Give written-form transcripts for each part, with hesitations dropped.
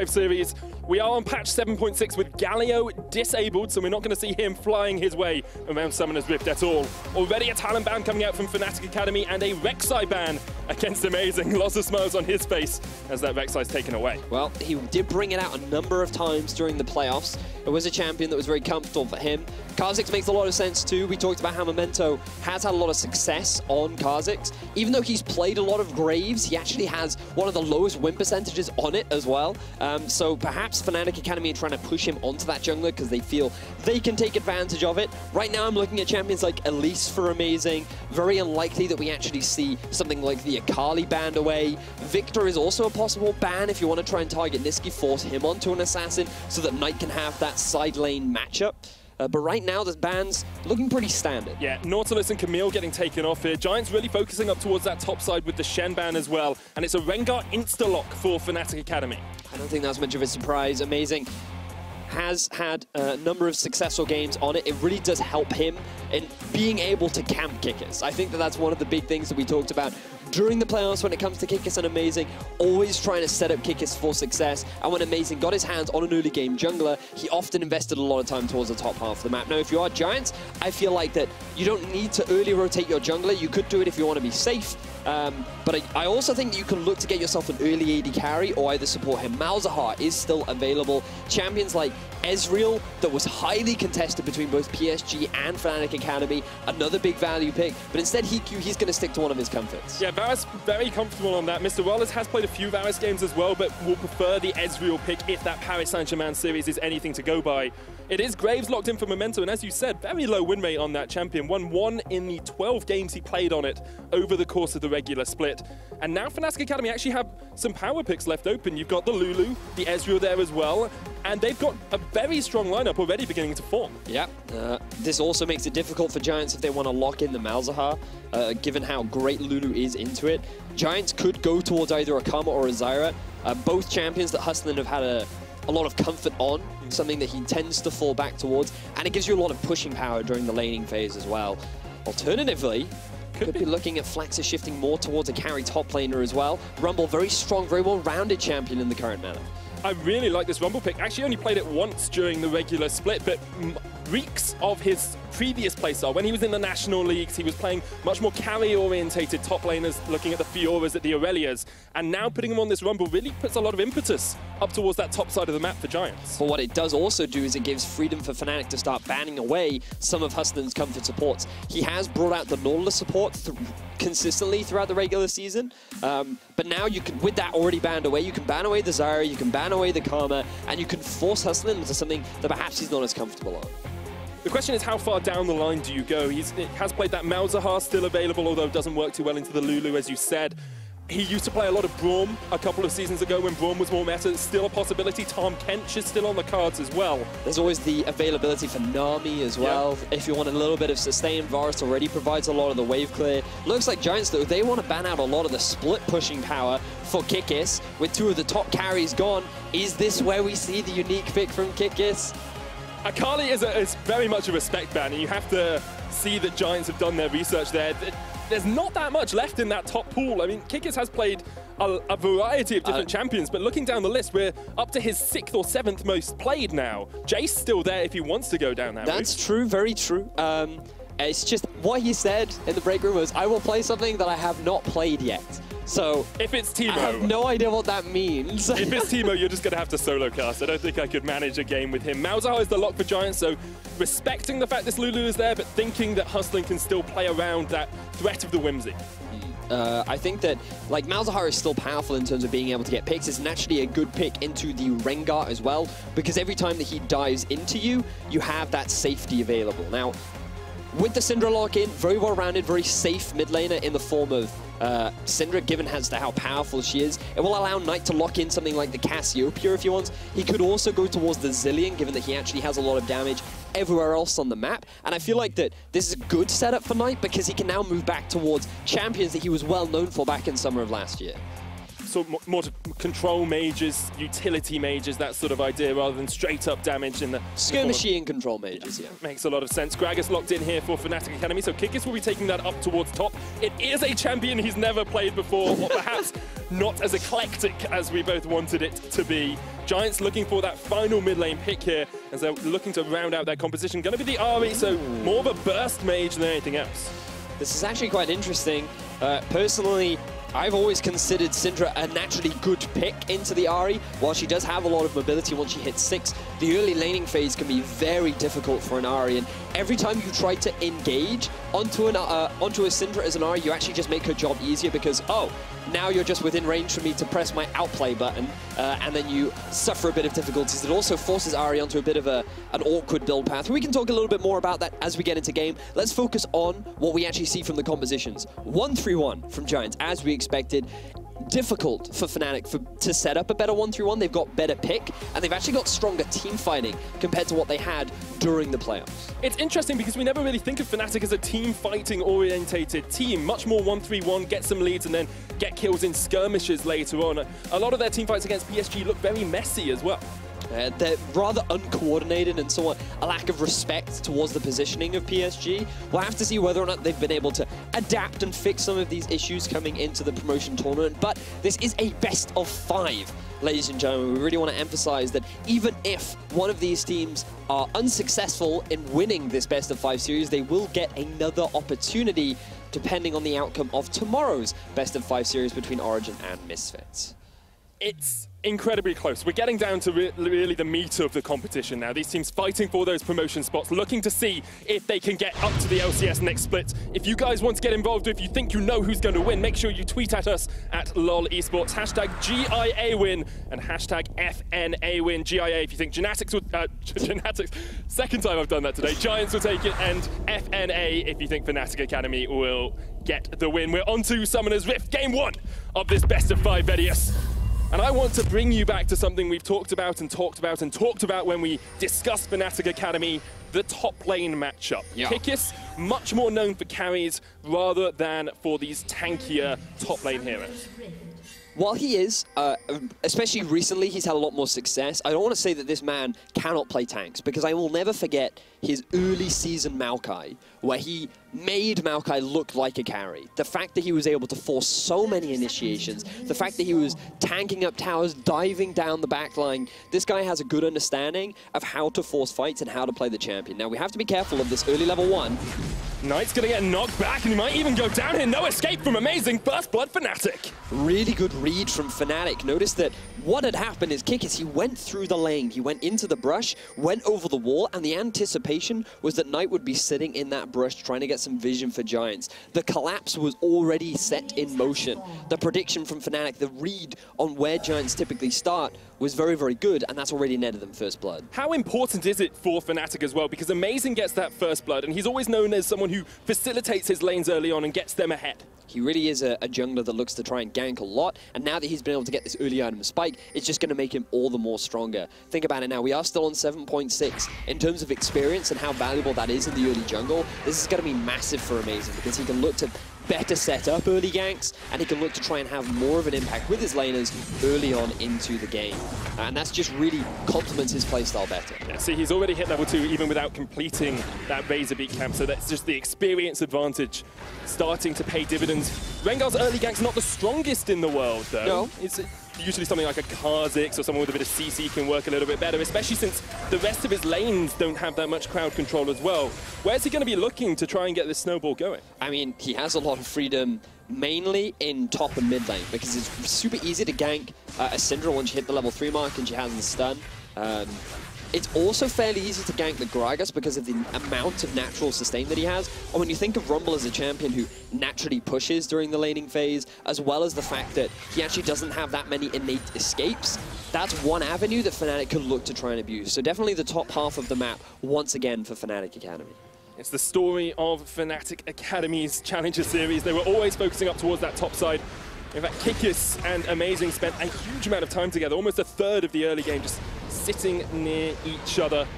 5 series. We are on patch 7.6 with Galio disabled, so we're not going to see him flying his way around Summoner's Rift at all. Already a talent ban coming out from Fnatic Academy and a Rek'Sai ban against Amazing. Lots of smiles on his face as that Rek'Sai is taken away. Well, he did bring it out a number of times during the playoffs. It was a champion that was very comfortable for him. Kha'Zix makes a lot of sense too. We talked about how Memento has had a lot of success on Kha'Zix. Even though he's played a lot of Graves, he actually has one of the lowest win percentages on it as well. So perhaps Fnatic Academy are trying to push him onto that jungler because they feel they can take advantage of it. Right now I'm looking at champions like Elise for Amazing. Very unlikely that we actually see something like the Akali banned away. Victor is also a possible ban if you want to try and target Niski, force him onto an assassin so that Knight can have that side lane matchup. But right now, the ban's looking pretty standard. Yeah, Nautilus and Camille getting taken off here. Giants really focusing up towards that top side with the Shen ban as well. And it's a Rengar insta-lock for Fnatic Academy. I don't think that's much of a surprise. Amazing has had a number of successful games on it. It really does help him in being able to camp Kikis. I think that that's one of the big things that we talked about during the playoffs when it comes to Kikis and Amazing, always trying to set up Kikis for success. And when Amazing got his hands on an early game jungler, he often invested a lot of time towards the top half of the map. Now, if you are Giants, I feel like that you don't need to early rotate your jungler. You could do it if you want to be safe. But I also think you can look to get yourself an early AD carry or either support him. Malzahar is still available. Champions like Ezreal, that was highly contested between both PSG and Fnatic Academy, another big value pick, but instead he's going to stick to one of his comforts. Yeah, Varus very comfortable on that. Mr. Wallace has played a few Varus games as well, but will prefer the Ezreal pick if that Paris Saint-Germain series is anything to go by. It is Graves locked in for Memento, and as you said, very low win rate on that champion. Won 1 in the 12 games he played on it over the course of the regular split. And now Fnatic Academy actually have some power picks left open. You've got the Lulu, the Ezreal there as well, and they've got a very strong lineup already beginning to form. Yeah, this also makes it difficult for Giants if they want to lock in the Malzahar, given how great Lulu is into it. Giants could go towards either a Karma or a Zyra, both champions that Hustlin have had a lot of comfort on, something that he tends to fall back towards, and it gives you a lot of pushing power during the laning phase as well. Alternatively, could be looking at Flaxus shifting more towards a carry top laner as well. Rumble, very strong, very well-rounded champion in the current meta. I really like this Rumble pick. Actually only played it once during the regular split, but reeks of his previous playstyle. When he was in the national leagues, he was playing much more carry-orientated top laners, looking at the Fioras, at the Aurelias, and now putting him on this Rumble really puts a lot of impetus up towards that top side of the map for Giants. But what it does also do is it gives freedom for Fnatic to start banning away some of Hustlin's comfort supports. He has brought out the Nautilus support consistently throughout the regular season, but now you can, with that already banned away, you can ban away the Zyra, you can ban away the Karma, and you can force Hustlin into something that perhaps he's not as comfortable on. The question is, how far down the line do you go? He has played that Malzahar, still available, although it doesn't work too well into the Lulu, as you said. He used to play a lot of Braum a couple of seasons ago when Braum was more meta. It's still a possibility. Tom Kench is still on the cards as well. There's always the availability for Nami as well. Yeah. If you want a little bit of sustain, Varus already provides a lot of the wave clear. Looks like Giants, though, they want to ban out a lot of the split pushing power for Kikis. With 2 of the top carries gone, is this where we see the unique pick from Kikis? Akali is very much a respect ban, and you have to see that Giants have done their research there. There's not that much left in that top pool. I mean, Kikis has played a variety of different champions, but looking down the list, we're up to his 6th or 7th most played now. Jace's still there if he wants to go down that route. That's true, very true. It's just what he said in the break room was, I will play something that I have not played yet. So if it's Teemo, I have no idea what that means. If it's Teemo, you're just going to have to solo cast. I don't think I could manage a game with him. Malzahar is the lock for Giants, so respecting the fact this Lulu is there, but thinking that Hustling can still play around that threat of the Whimsy. I think that like Malzahar is still powerful in terms of being able to get picks. It's naturally a good pick into the Rengar as well, because every time that he dives into you, you have that safety available. Now, with the Syndra lock-in, very well-rounded, very safe mid laner in the form of Syndra, given as to how powerful she is. It will allow Knight to lock in something like the Cassiopeia if he wants. He could also go towards the Zillion, given that he actually has a lot of damage everywhere else on the map. And I feel like that this is a good setup for Knight because he can now move back towards champions that he was well known for back in summer of last year. sort of more to control mages, utility mages, that sort of idea, rather than straight up damage in the skirmishy and control mages. Yeah, makes a lot of sense. Gragas locked in here for Fnatic Academy, so Kikis will be taking that up towards top. It is a champion he's never played before, or perhaps not as eclectic as we both wanted it to be. Giants looking for that final mid lane pick here, as they're looking to round out their composition. Going to be the Ahri, so more of a burst mage than anything else. This is actually quite interesting. Personally, I've always considered Syndra a naturally good pick into the Ahri. While she does have a lot of mobility once she hits 6, the early laning phase can be very difficult for an Ahri, and every time you try to engage onto a Syndra as an Ahri, you actually just make her job easier because, oh, now you're just within range for me to press my outplay button, and then you suffer a bit of difficulties. It also forces Ahri onto a bit of an awkward build path. We can talk a little bit more about that as we get into game. Let's focus on what we actually see from the compositions. 1-3-1 from Giants, as we expected. Difficult for Fnatic to set up a better 1-3-1. They've got better pick, and they've actually got stronger team fighting compared to what they had during the playoffs. It's interesting because we never really think of Fnatic as a team fighting orientated team. Much more 1-3-1, get some leads and then get kills in skirmishes later on. A lot of their team fights against PSG look very messy as well. They're rather uncoordinated and somewhat a lack of respect towards the positioning of PSG. We'll have to see whether or not they've been able to adapt and fix some of these issues coming into the promotion tournament. But this is a best of 5, ladies and gentlemen. We really want to emphasize that even if one of these teams are unsuccessful in winning this best of 5 series, they will get another opportunity depending on the outcome of tomorrow's best of 5 series between Origin and Misfits. It's incredibly close. We're getting down to really the meat of the competition now. These teams fighting for those promotion spots, looking to see if they can get up to the LCS next split. If you guys want to get involved, if you think you know who's going to win, make sure you tweet at us at LOL Esports, hashtag GIA win and hashtag FNA win. GIA if you think Genetics would, Genetics, second time I've done that today. Giants will take it, and FNA if you think Fnatic Academy will get the win. We're on to Summoner's Rift, game 1 of this best of 5 Vedius. And I want to bring you back to something we've talked about when we discussed Fnatic Academy, the top lane matchup. Yeah. Kikis, much more known for carries rather than for these tankier top lane heroes. While he is, especially recently, he's had a lot more success. I don't want to say that this man cannot play tanks, because I will never forget his early season Maokai, where he made Maokai look like a carry. The fact that he was able to force so many initiations, the fact that he was tanking up towers, diving down the backline, this guy has a good understanding of how to force fights and how to play the champion. Now, we have to be careful of this early level 1. Knight's gonna get knocked back, and he might even go down here. No escape from amazing First Blood Fnatic. Really good read from Fnatic. Notice that what had happened is Kikis, he went through the lane, he went into the brush, went over the wall, and the anticipation was that Knight would be sitting in that brush trying to get some vision for Giants. The collapse was already set in motion. The prediction from Fnatic, the read on where Giants typically start, was very, very good, and that's already netted them First Blood. How important is it for Fnatic as well? Because Amazing gets that First Blood, and he's always known as someone who facilitates his lanes early on and gets them ahead. He really is a jungler that looks to try and gank a lot, and now that he's been able to get this early item spike, it's just going to make him all the more stronger. Think about it now, we are still on 7.6. In terms of experience and how valuable that is in the early jungle, this is going to be massive for Amazing, because he can look to better set up early ganks, and he can look to try and have more of an impact with his laners early on into the game. And that's just really complements his playstyle better. Yeah, see, he's already hit level 2 even without completing that Razorbeak camp, so that's just the experience advantage starting to pay dividends. Rengar's early gank's not the strongest in the world, though. No. It's usually something like a Kha'Zix or someone with a bit of CC can work a little bit better, especially since the rest of his lanes don't have that much crowd control as well. Where's he going to be looking to try and get this snowball going? I mean, he has a lot of freedom, mainly in top and mid lane, because it's super easy to gank a Syndra once you hit the level 3 mark and she has the stun. It's also fairly easy to gank the Gragas because of the amount of natural sustain that he has. And when you think of Rumble as a champion who naturally pushes during the laning phase, as well as the fact that he actually doesn't have that many innate escapes, that's one avenue that Fnatic could look to try and abuse. So definitely the top half of the map, once again, for Fnatic Academy. It's the story of Fnatic Academy's Challenger Series. They were always focusing up towards that top side. In fact, Kikis and Amazing spent a huge amount of time together, almost a third of the early game, just sitting near each other.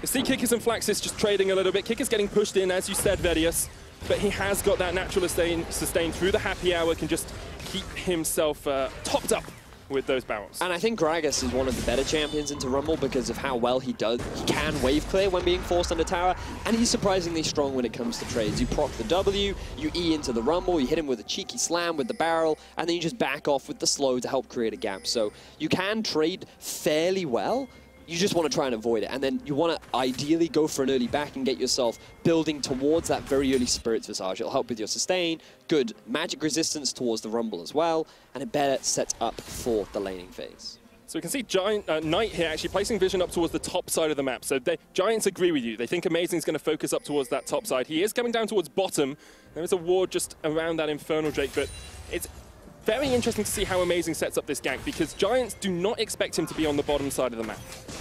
You see Kikis and Flaxis just trading a little bit. Kikis getting pushed in, as you said, Vedius, but he has got that natural sustain through the happy hour, can just keep himself topped up with those barrels. And I think Gragas is one of the better champions into Rumble because of how well he does. He can wave clear when being forced under tower, and he's surprisingly strong when it comes to trades. You proc the W, you E into the Rumble, you hit him with a cheeky slam with the barrel, and then you just back off with the slow to help create a gap. So you can trade fairly well. You just want to try and avoid it. And then you want to ideally go for an early back and get yourself building towards that very early Spirits Visage. It'll help with your sustain, good magic resistance towards the Rumble as well, and it better sets up for the laning phase. So we can see Knight here actually placing vision up towards the top side of the map. So Giants agree with you. They think Amazing is going to focus up towards that top side. He is coming down towards bottom. There is a ward just around that Infernal Drake, but it's very interesting to see how Amazing sets up this gank, because Giants do not expect him to be on the bottom side of the map.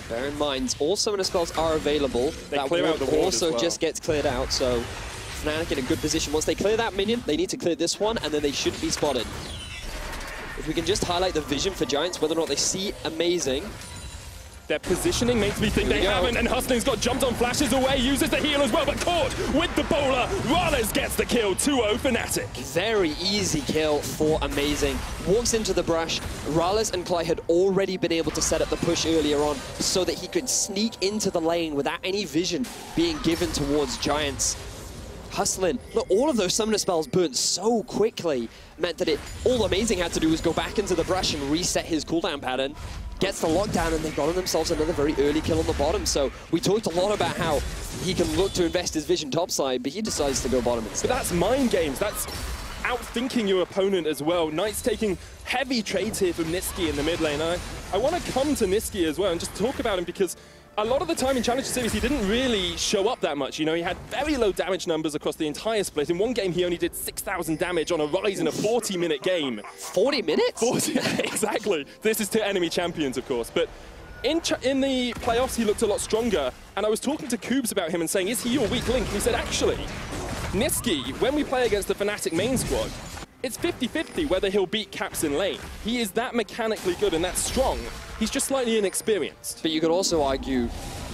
Bear in mind, all summoner spells are available. That clear out the ward also as well. just gets cleared out, so Fnatic in a good position. Once they clear that minion, they need to clear this one, and then they should be spotted. If we can just highlight the vision for Giants, whether or not they see Amazing. Their positioning makes me think they haven't, and Hustling's got jumped on, flashes away, uses the heal as well, but caught with the bowler. Rales gets the kill, 2-0 Fnatic. Very easy kill for Amazing. Walks into the brush. Rales and Clyde had already been able to set up the push earlier on so that he could sneak into the lane without any vision being given towards Giants. Hustling. Look, all of those summoner spells burnt so quickly meant that all Amazing had to do was go back into the brush and reset his cooldown pattern. Gets the lockdown, and they've gotten themselves another very early kill on the bottom. So we talked a lot about how he can look to invest his vision topside, but he decides to go bottom instead. But that's mind games. That's outthinking your opponent as well. Knight's taking heavy trades here from Niski in the mid lane. I want to come to Niski as well and just talk about him, because a lot of the time in Challenger Series, he didn't really show up that much. You know, he had very low damage numbers across the entire split. In one game, he only did 6,000 damage on a Rise in a 40-minute game. 40 minutes? 40, exactly. This is to enemy champions, of course. But in the playoffs, he looked a lot stronger. And I was talking to Koobs about him and saying, is he your weak link? And he said, actually, Niski, when we play against the Fnatic main squad, it's 50-50 whether he'll beat Caps in lane. He is that mechanically good and that strong. He's just slightly inexperienced. But you could also argue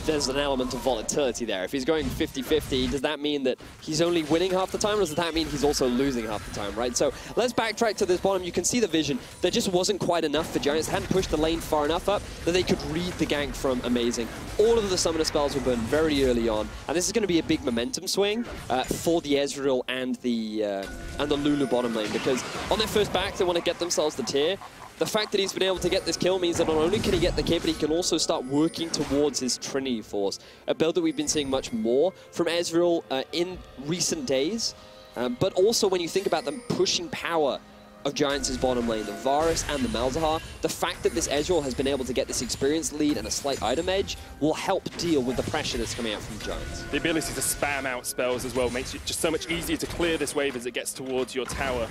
there's an element of volatility there. If he's going 50-50, does that mean that he's only winning half the time, or does that mean he's also losing half the time, right? So let's backtrack to this bottom. You can see the vision. There just wasn't quite enough for Giants. They hadn't pushed the lane far enough up that they could read the gank from Amazing. All of the summoner spells were burned very early on, and this is going to be a big momentum swing for the Ezreal and the Lulu bottom lane, because on their first back, they want to get themselves the tier. The fact that he's been able to get this kill means that not only can he get the kill, but he can also start working towards his Trinity Force, a build that we've been seeing much more from Ezreal in recent days. But also when you think about the pushing power of Giants' bottom lane, the Varus and the Malzahar, the fact that this Ezreal has been able to get this experience lead and a slight item edge will help deal with the pressure that's coming out from the Giants. The ability to spam out spells as well makes it just so much easier to clear this wave as it gets towards your tower.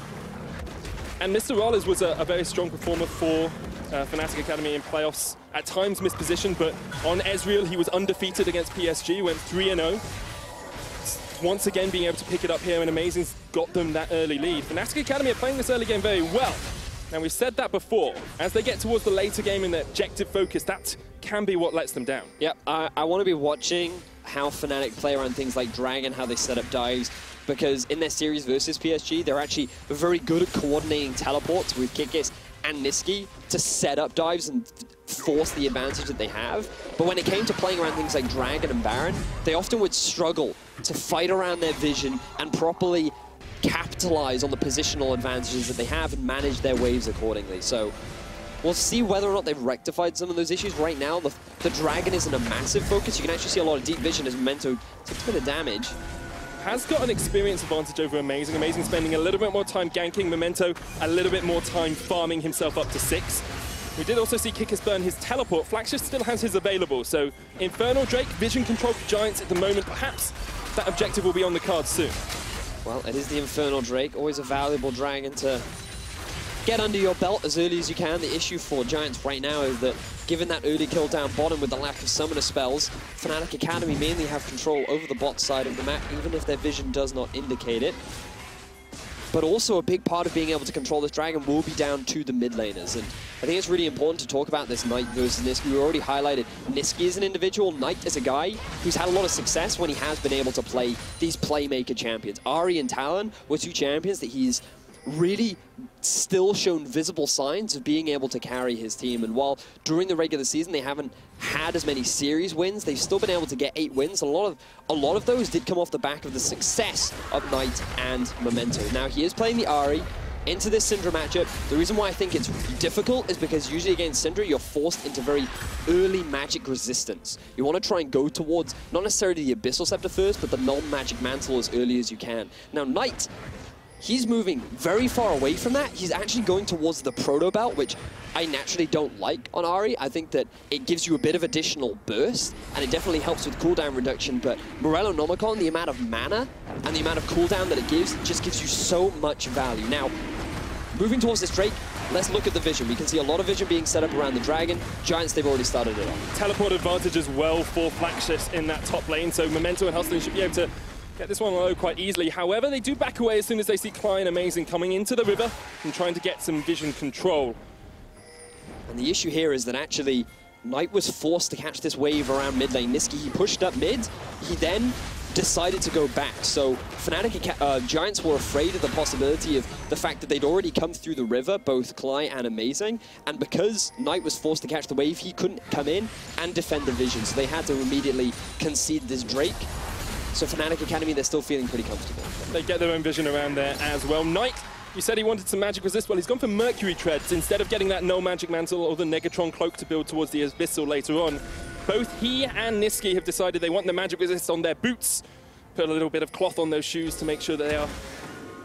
And Mr. Rales was a very strong performer for Fnatic Academy in playoffs. At times mispositioned, but on Ezreal he was undefeated against PSG, went 3-0. Once again being able to pick it up here, and Amazing's got them that early lead. Fnatic Academy are playing this early game very well. Now we've said that before. As they get towards the later game and the objective focus, that can be what lets them down. Yep, I want to be watching how Fnatic play around things like Dragon, how they set up dives, because in their series versus PSG, they're actually very good at coordinating teleports with Kikis and Niski to set up dives and force the advantage that they have. But when it came to playing around things like Dragon and Baron, they often would struggle to fight around their vision and properly capitalize on the positional advantages that they have and manage their waves accordingly. So we'll see whether or not they've rectified some of those issues. Right now, the Dragon isn't a massive focus. You can actually see a lot of deep vision as Memento takes a bit of damage. Has got an experience advantage over Amazing. Amazing spending a little bit more time ganking. Memento a little bit more time farming himself up to 6. We did also see Kikis burn his teleport. Flaxus still has his available, so Infernal Drake, vision control for Giants at the moment. Perhaps that objective will be on the card soon. Well, it is the Infernal Drake, always a valuable dragon to get under your belt as early as you can. The issue for Giants right now is that given that early kill down bottom with the lack of summoner spells, Fnatic Academy mainly have control over the bot side of the map, even if their vision does not indicate it. But also a big part of being able to control this dragon will be down to the mid laners. And I think it's really important to talk about this Knight versus Niski. We already highlighted Niski as an individual. Knight is a guy who's had a lot of success when he has been able to play these playmaker champions. Ahri and Talon were two champions that he's really still shown visible signs of being able to carry his team. And while during the regular season they haven't had as many series wins, they've still been able to get 8 wins. A lot of those did come off the back of the success of Knight and Memento. Now he is playing the Ahri into this Syndra matchup. The reason why I think it's difficult is because usually against Syndra, you're forced into very early magic resistance. You want to try and go towards, not necessarily the Abyssal Scepter first, but the non-magic mantle as early as you can. Now, Knight, he's moving very far away from that. He's actually going towards the Proto Belt, which I naturally don't like on Ahri. I think that it gives you a bit of additional burst, and it definitely helps with cooldown reduction, but Morellonomicon, the amount of mana and the amount of cooldown that it gives, just gives you so much value. Now, moving towards this Drake, let's look at the vision. We can see a lot of vision being set up around the Dragon. Giants, they've already started it off. Teleport advantage as well for Flaxus in that top lane, so Memento and Hustlin should be able to get this one low quite easily. However, they do back away as soon as they see Klein Amazing coming into the river and trying to get some vision control. And the issue here is that actually Knight was forced to catch this wave around mid lane. Niski, he pushed up mid, he then decided to go back. So Fnatic Giants were afraid of the possibility of the fact that they'd already come through the river, both Klai and Amazing, and because Knight was forced to catch the wave, he couldn't come in and defend the vision, so they had to immediately concede this Drake. So Fnatic Academy, they're still feeling pretty comfortable. They get their own vision around there as well. Knight, you said he wanted some magic resist. Well, he's gone for Mercury Treads instead of getting that no magic mantle or the Negatron cloak to build towards the Abyssal later on. Both he and Niski have decided they want the magic resist on their boots. Put a little bit of cloth on those shoes to make sure that they are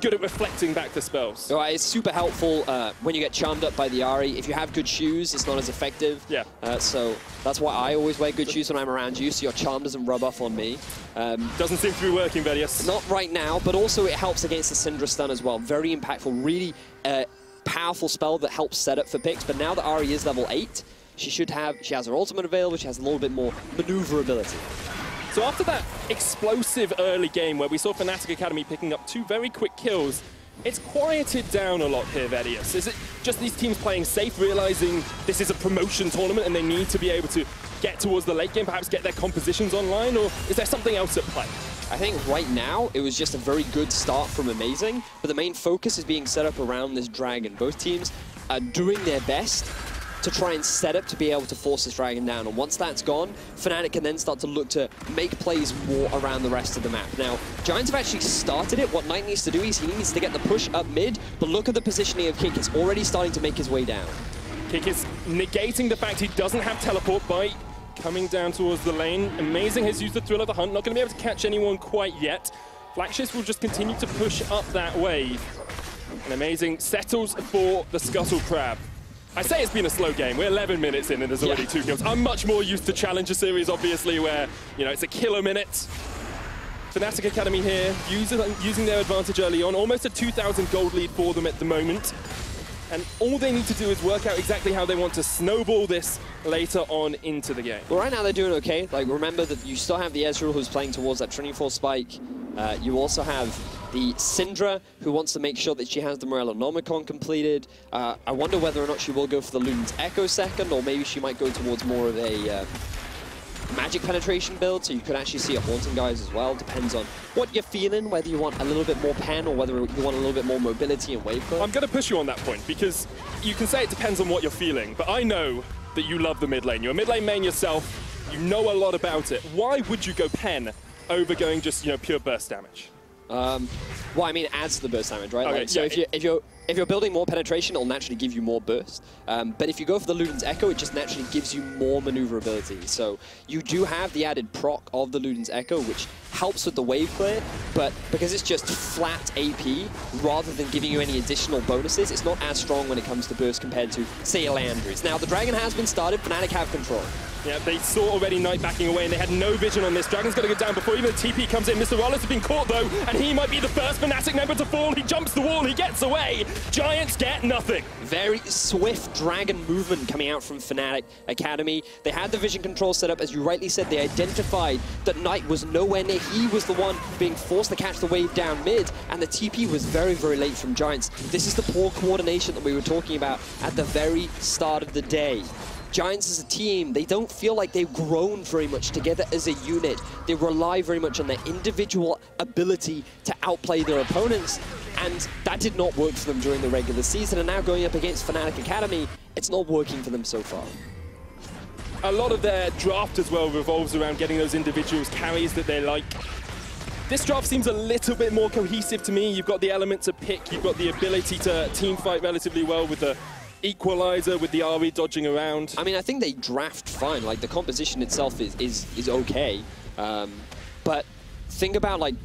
good at reflecting back the spells. All right, it's super helpful when you get charmed up by the Ahri. If you have good shoes, it's not as effective. Yeah. So that's why I always wear good shoes when I'm around you, so your charm doesn't rub off on me. Doesn't seem to be working, Vedius. Not right now, but also it helps against the Syndra stun as well. Very impactful, really powerful spell that helps set up for picks. But now that Ahri is level 8, she has her ultimate available, she has a little bit more maneuverability. So after that explosive early game where we saw Fnatic Academy picking up 2 very quick kills, it's quieted down a lot here, Vedius. Is it just these teams playing safe, realizing this is a promotion tournament and they need to be able to get towards the late game, perhaps get their compositions online, or is there something else at play? I think right now it was just a very good start from Amazing, but the main focus is being set up around this Dragon. Both teams are doing their best to try and set up to be able to force this Dragon down. And once that's gone, Fnatic can then start to look to make plays more around the rest of the map. Now, Giants have actually started it. What Knight needs to do is he needs to get the push up mid, but look at the positioning of Kick. It's already starting to make his way down. Kick is negating the fact he doesn't have teleport by coming down towards the lane. Amazing has used the Thrill of the Hunt, not going to be able to catch anyone quite yet. Flaxus will just continue to push up that wave. And Amazing settles for the Scuttle Crab. I say it's been a slow game. We're 11 minutes in and there's already 2 kills. I'm much more used to Challenger Series, obviously, where, you know, it's a kill a minute. Fnatic Academy here, using their advantage early on. Almost a 2,000 gold lead for them at the moment. And all they need to do is work out exactly how they want to snowball this later on into the game. Well, right now they're doing okay. Like, remember that you still have the Ezreal who's playing towards that Trinity Force spike. You also have the Syndra, who wants to make sure that she has the Morellonomicon completed. I wonder whether or not she will go for the Luden's Echo second, or maybe she might go towards more of a magic penetration build, so you could actually see a Haunting Guys as well. Depends on what you're feeling, whether you want a little bit more pen or whether you want a little bit more mobility and wave clear. I'm going to push you on that point, because you can say it depends on what you're feeling, but I know that you love the mid lane. You're a mid lane main yourself. You know a lot about it. Why would you go pen over going just, you know, pure burst damage? Well, I mean, it adds to the burst damage, right? Okay, Like, so yeah, if you're building more penetration, it'll naturally give you more burst. But if you go for the Luden's Echo, it just naturally gives you more maneuverability. So you do have the added proc of the Luden's Echo, which helps with the wave clear, but because it's just flat AP, rather than giving you any additional bonuses, it's not as strong when it comes to burst compared to, say, a Landry's. Now, the Dragon has been started, Fnatic have control. Yeah, they saw already Knight backing away, and they had no vision on this. Dragon's going to go down before even the TP comes in. Mr. Wallace has been caught, though, and he might be the first Fnatic member to fall. He jumps the wall, he gets away. Giants get nothing. Very swift Dragon movement coming out from Fnatic Academy. They had the vision control set up. As you rightly said, they identified that Knight was nowhere near. He was the one being forced to catch the wave down mid, and the TP was very, very late from Giants. This is the poor coordination that we were talking about at the very start of the day. Giants as a team, they don't feel like they've grown very much together as a unit. They rely very much on their individual ability to outplay their opponents. And that did not work for them during the regular season, and now going up against Fnatic Academy, it's not working for them so far. A lot of their draft as well revolves around getting those individuals carries that they like. This draft seems a little bit more cohesive to me. You've got the element to pick, you've got the ability to team fight relatively well with the equalizer, with the RE dodging around. I mean, I think they draft fine. Like, the composition itself is okay. But think about, like,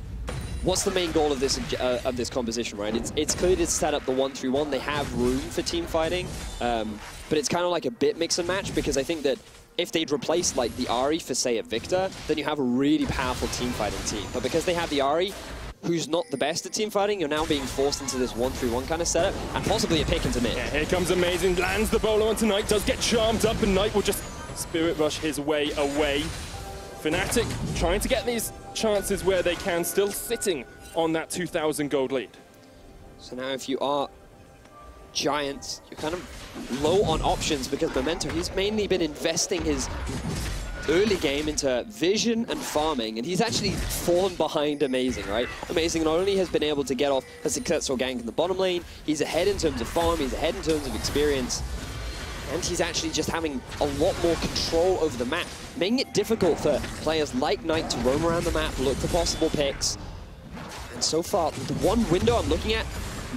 what's the main goal of this composition, right? It's clear to set up the 1-3-1. They have room for team fighting, but it's kind of like a bit mix and match, because I think that if they'd replace like the Ahri for, say, a Victor, then you have a really powerful team fighting team. But because they have the Ahri, who's not the best at team fighting, you're now being forced into this 1-3-1 kind of setup, and possibly a pick into mid. Yeah, here comes Amazing, lands the bowler onto Knight, does get charmed up, and Knight will just Spirit Rush his way away. Fnatic trying to get these chances where they can, still sitting on that 2,000 gold lead. So now if you are Giants, you're kind of low on options, because Memento, he's mainly been investing his early game into vision and farming, and he's actually fallen behind Amazing, right? Amazing not only has been able to get off a successful gank in the bottom lane, he's ahead in terms of farm, he's ahead in terms of experience, and he's actually just having a lot more control over the map, making it difficult for players like Knight to roam around the map, look for possible picks. And so far, the one window I'm looking at,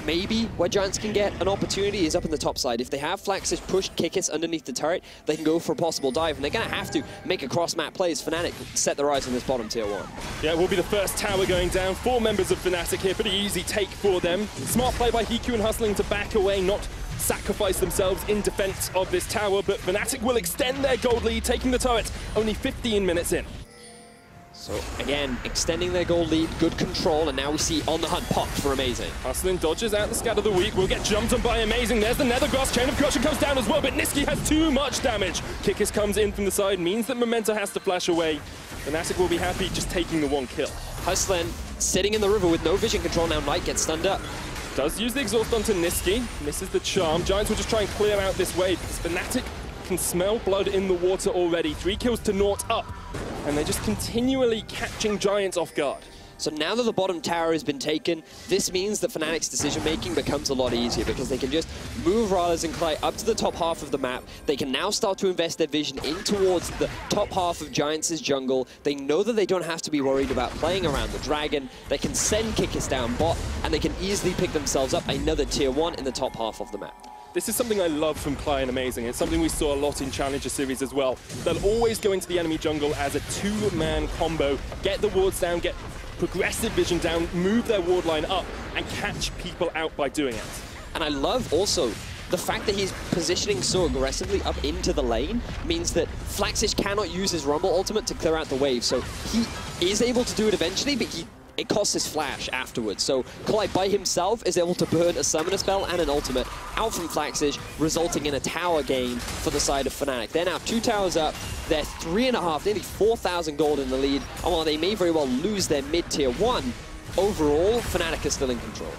maybe where Giants can get an opportunity, is up in the top side. If they have Flaxus push Kikis underneath the turret, they can go for a possible dive, and they're going to have to make a cross-map play as Fnatic set their eyes on this bottom tier 1. Yeah, it will be the first tower going down. 4 members of Fnatic here, pretty easy take for them. Smart play by Hiku and Hustling to back away, not sacrifice themselves in defense of this tower, but Fnatic will extend their gold lead, taking the turret only 15 minutes in. So again, extending their goal lead, good control, and now we see On the Hunt popped for Amazing. Hustling dodges out the scat of the week, will get jumped on by Amazing. There's the Nethergrass, Chain of Crushing comes down as well, but Niski has too much damage. Kikis comes in from the side, means that Memento has to flash away. Fnatic will be happy just taking the 1 kill. Hustling sitting in the river with no vision control, now Knight gets stunned up. Does use the exhaust onto Niski, misses the charm. Giants will just try and clear out this wave, because Fnatic can smell blood in the water already. 3 kills to naught up, and they're just continually catching Giants off guard. So now that the bottom tower has been taken, this means that Fnatic's decision-making becomes a lot easier, because they can just move Rallis and Clyde up to the top half of the map. They can now start to invest their vision in towards the top half of Giants' jungle. They know that they don't have to be worried about playing around the dragon. They can send Kikis down bot, and they can easily pick themselves up another tier 1 in the top half of the map. This is something I love from Cly and Amazing. It's something we saw a lot in Challenger Series as well. They'll always go into the enemy jungle as a 2-man combo, get the wards down, get progressive vision down, move their ward line up, and catch people out by doing it. And I love also the fact that he's positioning so aggressively up into the lane means that Flaxish cannot use his Rumble ultimate to clear out the wave. So he is able to do it eventually, but it costs his flash afterwards. So Clyde by himself is able to burn a summoner spell and an ultimate out from Flaxish, resulting in a tower game for the side of Fnatic. They're now 2 towers up. They're 3.5, nearly 4,000 gold in the lead. And while they may very well lose their mid-tier 1, overall, Fnatic is still in control.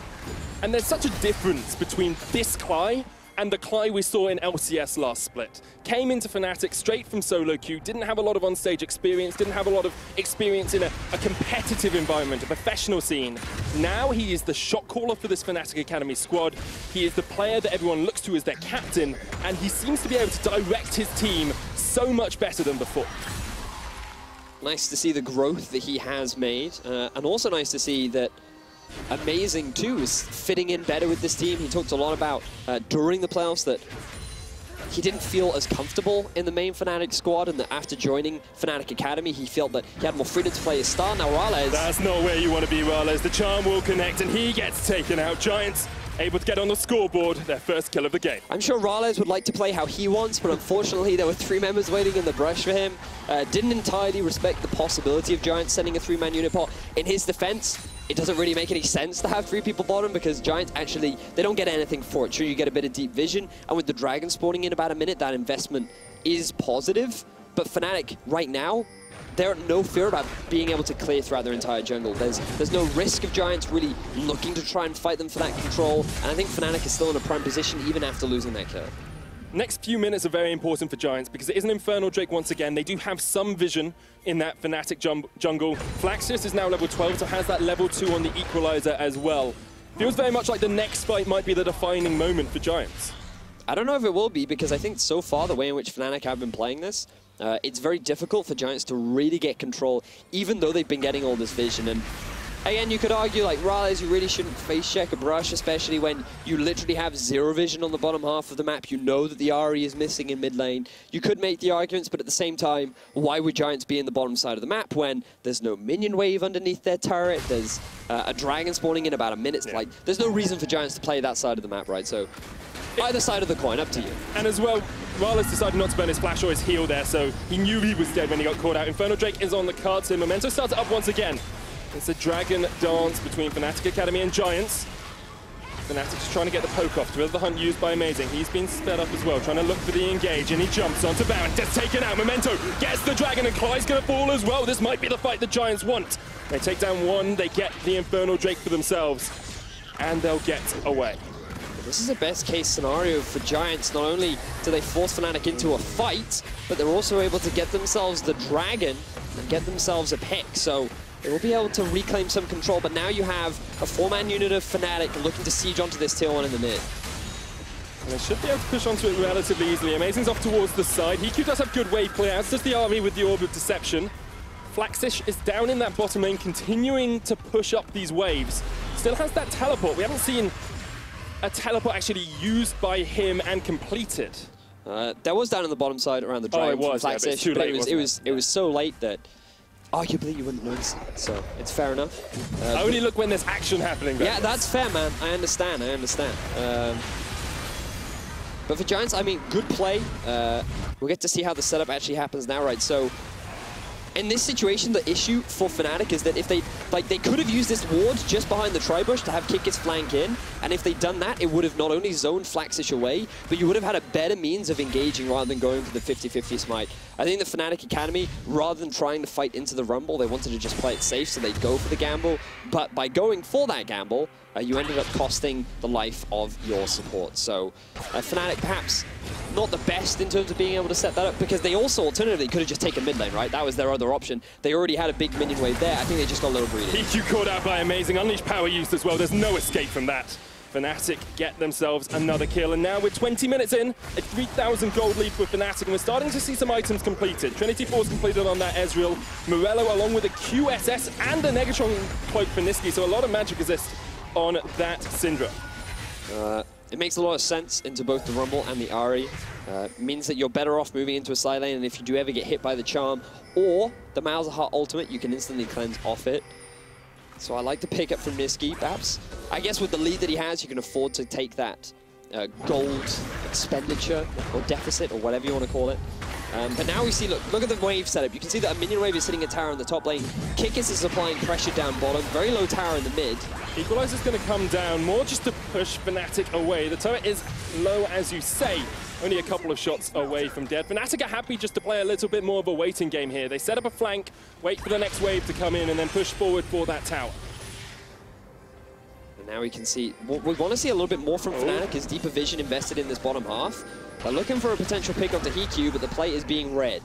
And there's such a difference between this Cly and the Cly we saw in LCS last split. Came into Fnatic straight from solo queue, didn't have a lot of onstage experience, didn't have a lot of experience in a competitive environment, a professional scene. Now he is the shot caller for this Fnatic Academy squad. He is the player that everyone looks to as their captain, and he seems to be able to direct his team so much better than before. Nice to see the growth that he has made, and also nice to see that Amazing too is fitting in better with this team. He talked a lot about during the playoffs that he didn't feel as comfortable in the main Fnatic squad, and that after joining Fnatic Academy, he felt that he had more freedom to play his star. Now Rallis... That's not where you want to be, Rallis. The charm will connect, and he gets taken out. Giants able to get on the scoreboard, their first kill of the game. I'm sure Rallis would like to play how he wants, but unfortunately there were 3 members waiting in the brush for him. Didn't entirely respect the possibility of Giants sending a 3-man unit pot. In his defense, it doesn't really make any sense to have 3 people bottom, because Giants actually, they don't get anything for it. Sure, you get a bit of deep vision, and with the dragon spawning in about a minute, that investment is positive. But Fnatic, right now, they're no fear about being able to clear throughout their entire jungle. There's no risk of Giants really looking to try and fight them for that control, and I think Fnatic is still in a prime position even after losing that kill. Next few minutes are very important for Giants, because it is an Infernal Drake once again. They do have some vision in that Fnatic jungle. Flaxius is now level 12, so has that level 2 on the Equalizer as well. Feels very much like the next fight might be the defining moment for Giants. I don't know if it will be, because I think so far the way in which Fnatic have been playing this, it's very difficult for Giants to really get control, even though they've been getting all this vision. And again, you could argue, like, Rales, you really shouldn't face check a brush, especially when you literally have zero vision on the bottom half of the map. You know that the Ahri is missing in mid lane. You could make the arguments, but at the same time, why would Giants be in the bottom side of the map when there's no minion wave underneath their turret? There's a dragon spawning in about a minute. Yeah. Like, there's no reason for Giants to play that side of the map, right? So either side of the coin, up to you. And as well, Rales decided not to burn his flash or his heal there, so he knew he was dead when he got caught out. Infernal Drake is on the cards here. Memento starts it up once again. It's a dragon dance between Fnatic Academy and Giants. Fnatic is trying to get the poke off. Thrill the hunt used by Amazing. He's been sped up as well, trying to look for the engage, and he jumps onto Baron. Just taken out. Memento gets the dragon, and Clyde's going to fall as well. This might be the fight the Giants want. They take down one, they get the Infernal Drake for themselves, and they'll get away. This is a best case scenario for Giants. Not only do they force Fnatic into a fight, but they're also able to get themselves the dragon and get themselves a pick. So they will be able to reclaim some control, but now you have a 4-man unit of Fnatic looking to siege onto this tier 1 in the mid. And they should be able to push onto it relatively easily. Amazing's off towards the side. EQ does have good wave playouts. Does the Ahri with the Orb of Deception. Flaxish is down in that bottom lane, continuing to push up these waves. Still has that teleport. We haven't seen a teleport actually used by him and completed. That was down in the bottom side around the dragon from Flaxish, yeah, but it was so late that arguably you wouldn't notice it, so it's fair enough. Only look when there's action happening. Yeah, that's fair, man. I understand. But for Giants, I mean, good play. We'll get to see how the setup actually happens now, right? So in this situation, the issue for Fnatic is that if they could have used this ward just behind the tri-bush to have Kikis flank in, and if they'd done that, it would have not only zoned Flaxish away, but you would have had a better means of engaging rather than going for the 50-50 smite. I think the Fnatic Academy, rather than trying to fight into the rumble, they wanted to just play it safe, so they'd go for the gamble. But by going for that gamble, you ended up costing the life of your support. So Fnatic perhaps not the best in terms of being able to set that up, because they also alternatively could have just taken mid lane, right? That was their other option. They already had a big minion wave there. I think they just got a little greedy. EQ caught out by Amazing. Unleashed power used as well. There's no escape from that. Fnatic get themselves another kill, and now we're 20 minutes in, a 3,000 gold lead for Fnatic, and we're starting to see some items completed. Trinity Force completed on that Ezreal, Morello along with a QSS and a Negatron cloak for Niski, so a lot of magic assist on that Syndra. It makes a lot of sense into both the Rumble and the Ahri. Means that you're better off moving into a side lane, and if you do ever get hit by the Charm or the Miles of Heart ultimate, you can instantly cleanse off it. So I like the pickup from Niski, perhaps. I guess with the lead that he has, you can afford to take that gold expenditure or deficit or whatever you want to call it. But now we see, look at the wave setup. You can see that a minion wave is sitting at tower in the top lane. Kikis is applying pressure down bottom. Very low tower in the mid. Equalizer's going to come down more just to push Fnatic away. The turret is low, as you say. Only a couple of shots away from dead. Fnatic are happy just to play a little bit more of a waiting game here. They set up a flank, wait for the next wave to come in, and then push forward for that tower. And now we can see, what we want to see a little bit more from Fnatic is deeper vision invested in this bottom half. They're looking for a potential pick off the EQ, but the play is being red.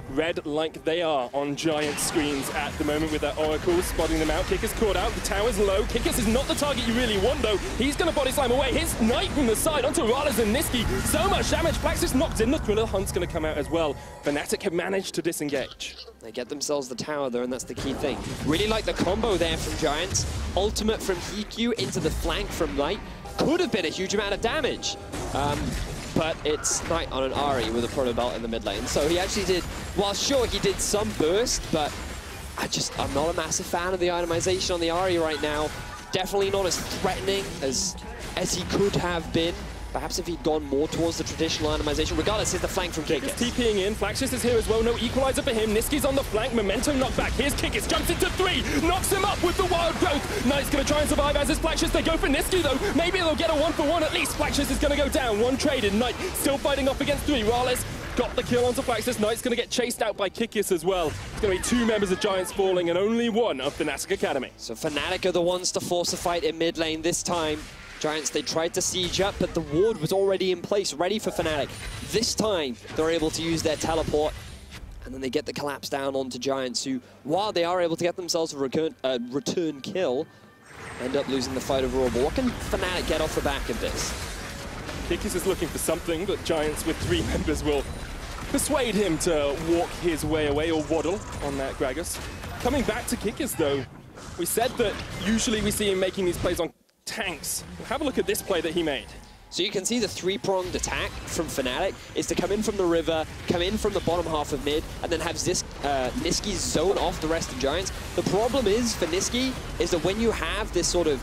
Red like they are on Giant screens at the moment with that Oracle spotting them out. Kikis caught out, the tower's low. Kikis is not the target you really want though. He's going to body slam away. His Knight from the side onto Rales and Niski. So much damage. Flaxis knocked in. The Thriller Hunt's going to come out as well. Fnatic have managed to disengage. They get themselves the tower though, and that's the key thing. Really like the combo there from Giants. Ultimate from EQ into the flank from Knight. Could have been a huge amount of damage. But it's Knight on an Ahri with a Proto Belt in the mid lane. So he actually did, well, sure, he did some burst, but I'm not a massive fan of the itemization on the Ahri right now. Definitely not as threatening as he could have been. Perhaps if he'd gone more towards the traditional itemization. Regardless, here's the flank from Kikis. TPing in, Flaxis is here as well, no equalizer for him. Niski's on the flank, Memento knockback. Here's Kikis, jumps into 3, knocks him up with the wild growth. Knight's gonna try and survive as is Flaxis. They go for Niski though. Maybe they'll get a 1-for-1 at least. Flaxis is gonna go down, one traded. Knight still fighting off against 3. Rales got the kill onto Flaxis. Knight's gonna get chased out by Kikis as well. It's gonna be 2 members of Giants falling and only 1 of Fnatic Academy. So Fnatic are the ones to force a fight in mid lane this time. Giants, they tried to siege up, but the ward was already in place, ready for Fnatic. This time, they're able to use their teleport, and then they get the collapse down onto Giants, who, while they are able to get themselves a return kill, end up losing the fight overall. But what can Fnatic get off the back of this? EUcs is looking for something, but Giants with 3 members will persuade him to walk his way away or waddle on that Gragas. Coming back to EUcs though, we said that usually we see him making these plays on tanks. Have a look at this play that he made. So you can see the 3-pronged attack from Fnatic is to come in from the river, come in from the bottom half of mid, and then have Nisqy zone off the rest of Giants. The problem is for Nisqy is that when you have this sort of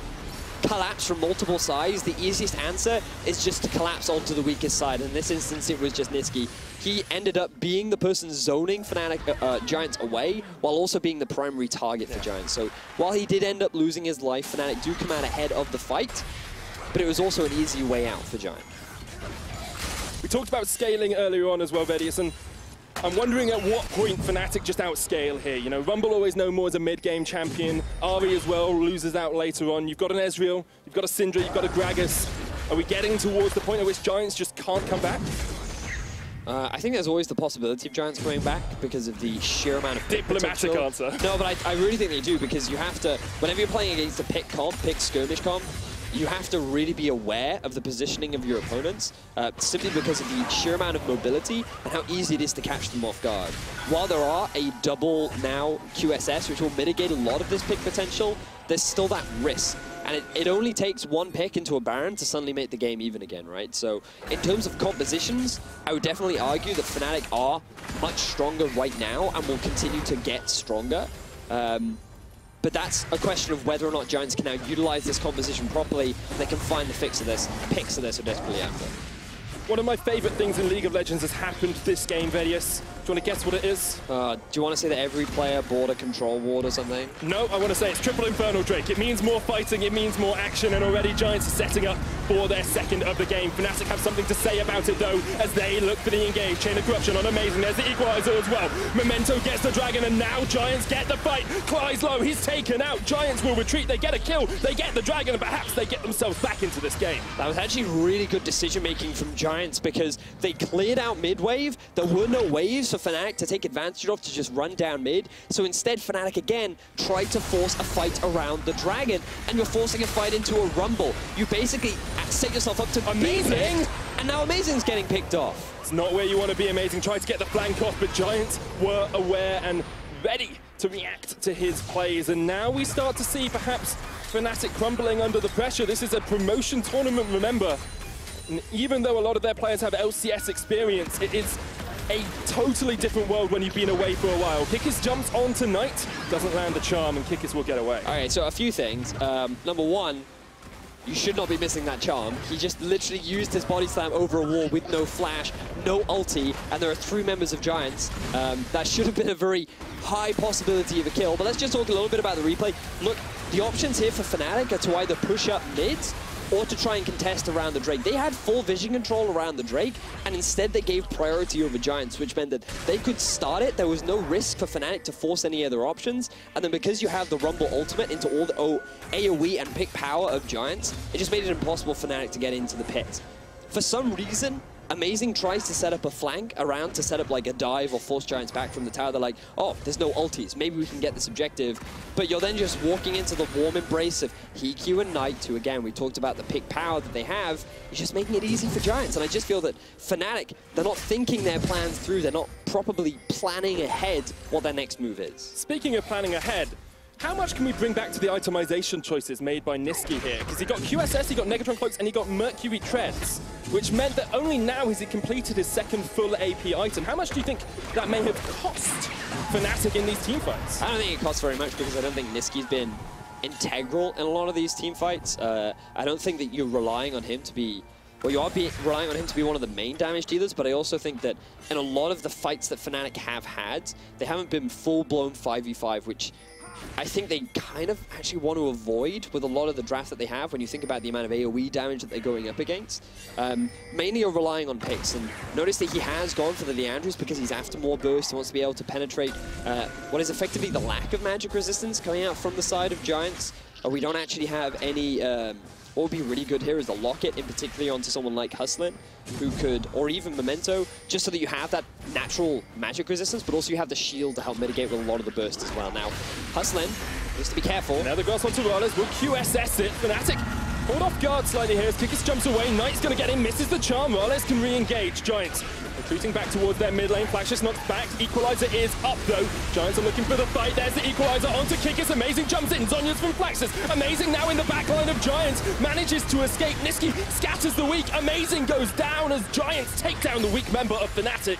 collapse from multiple sides, the easiest answer is just to collapse onto the weakest side. In this instance, it was just Nisqy. He ended up being the person zoning Fnatic Giants away, while also being the primary target for Giants. So while he did end up losing his life, Fnatic do come out ahead of the fight, but it was also an easy way out for Giant. We talked about scaling earlier on as well, Vedius, and I'm wondering at what point Fnatic just outscale here. You know, Rumble always known more as a mid-game champion. Ari as well loses out later on. You've got an Ezreal, you've got a Syndra, you've got a Gragas. Are we getting towards the point at which Giants just can't come back? I think there's always the possibility of Giants coming back because of the sheer amount of diplomatic answer. No, but I really think they do, because you have to, whenever you're playing against a pick skirmish comp, you have to really be aware of the positioning of your opponents, simply because of the sheer amount of mobility and how easy it is to catch them off guard. While there are a double now QSS, which will mitigate a lot of this pick potential, there's still that risk. And it only takes one pick into a Baron to suddenly make the game even again, right? So in terms of compositions, I would definitely argue that Fnatic are much stronger right now and will continue to get stronger. But that's a question of whether or not Giants can now utilize this composition properly, and they can find the picks that they're so desperately after. One of my favorite things in League of Legends has happened this game, Vedius. Do you want to guess what it is? Do you want to say that every player bought a control ward or something? No, I want to say it's triple Infernal Drake. It means more fighting, it means more action, and already Giants are setting up for their second of the game. Fnatic have something to say about it, though, as they look for the engage. Chain of Corruption on Amazing. There's the Equalizer as well. Memento gets the Dragon, and now Giants get the fight. Clyde's low, he's taken out. Giants will retreat. They get a kill. They get the Dragon, and perhaps they get themselves back into this game. That was actually really good decision-making from Giants, because they cleared out mid-wave. There were no waves for Fnatic to take advantage of, to just run down mid. So instead, Fnatic again tried to force a fight around the Dragon, and you're forcing a fight into a Rumble. You basically set yourself up to Amazing! And now Amazing's getting picked off. It's not where you want to be. Amazing tried to get the flank off, but Giants were aware and ready to react to his plays. And now we start to see perhaps Fnatic crumbling under the pressure. This is a promotion tournament, remember. And even though a lot of their players have LCS experience, it is a totally different world when you've been away for a while. EUcs jumps on tonight, doesn't land the charm, and EUcs will get away. All right, so a few things. Number one, you should not be missing that charm. He just literally used his body slam over a wall with no flash, no ulti, and there are 3 members of Giants. That should have been a very high possibility of a kill, but let's just talk a little bit about the replay. Look, the options here for Fnatic are to either push up mid or to try and contest around the Drake. They had full vision control around the Drake, and instead they gave priority over Giants, which meant that they could start it. There was no risk for Fnatic to force any other options, and then because you have the Rumble ultimate into all the AoE and pick power of Giants, it just made it impossible for Fnatic to get into the pit. For some reason, Amazing tries to set up a flank around to set up like a dive or force Giants back from the tower. They're like, oh, there's no ultis. Maybe we can get this objective. But you're then just walking into the warm embrace of EQ and Knight, who again, we talked about the pick power that they have. You're just making it easy for Giants. And I just feel that Fnatic, they're not thinking their plans through. They're not properly planning ahead what their next move is. Speaking of planning ahead, how much can we bring back to the itemization choices made by Nisqy here? Because he got QSS, he got Negatron Cloaks, and he got Mercury Treads, which meant that only now has he completed his second full AP item. How much do you think that may have cost Fnatic in these teamfights? I don't think it costs very much, because I don't think Nisqy's been integral in a lot of these teamfights. I don't think that you're relying on him to be... Well, you are relying on him to be one of the main damage dealers, but I also think that in a lot of the fights that Fnatic have had, they haven't been full-blown 5v5, which I think they kind of actually want to avoid with a lot of the draft that they have when you think about the amount of AoE damage that they're going up against. Mainly are relying on picks, and notice that he has gone for the Leandris because he's after more burst. He wants to be able to penetrate what is effectively the lack of magic resistance coming out from the side of Giants. We don't actually have any... what would be really good here is the Locket, in particular onto someone like Hustlin, who could, or even Memento, just so that you have that natural magic resistance, but also you have the shield to help mitigate with a lot of the burst as well. Now, Hustlin Needs to be careful. Now the grass onto Rollers will QSS it. Fnatic hold off guard slightly here as Kikis jumps away. Knight's going to get in, misses the charm. Rollers can re-engage. Giants retreating back towards their mid lane. Flash knocks back. Equalizer is up though. Giants are looking for the fight. There's the Equalizer onto Kikis. Amazing jumps in. Zhonya's from Flaxus. Amazing now in the back line of Giants. Manages to escape. Niski scatters the weak. Amazing goes down as Giants take down the weak member of Fnatic.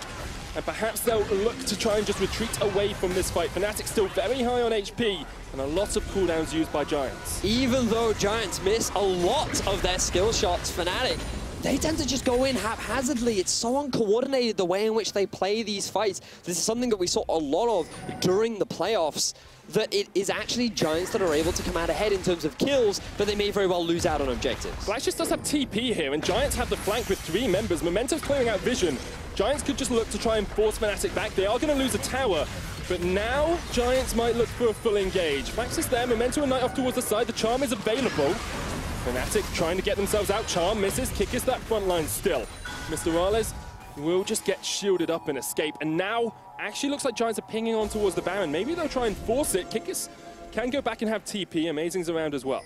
And perhaps they'll look to try and just retreat away from this fight. Fnatic still very high on HP, and a lot of cooldowns used by Giants. Even though Giants miss a lot of their skill shots, Fnatic, they tend to just go in haphazardly. It's so uncoordinated the way in which they play these fights. This is something that we saw a lot of during the playoffs, that it is actually Giants that are able to come out ahead in terms of kills, but they may very well lose out on objectives. Flash just does have TP here, and Giants have the flank with 3 members. Momento's clearing out vision. Giants could just look to try and force Fnatic back. They are going to lose a tower, but now Giants might look for a full engage. Flaxus there, Memento and Knight off towards the side. The charm is available. Fnatic trying to get themselves out. Charm misses. Kikis that front line still. Mr. Rales will just get shielded up and escape. And now, actually looks like Giants are pinging on towards the Baron. Maybe they'll try and force it. Kikis can go back and have TP. Amazing's around as well.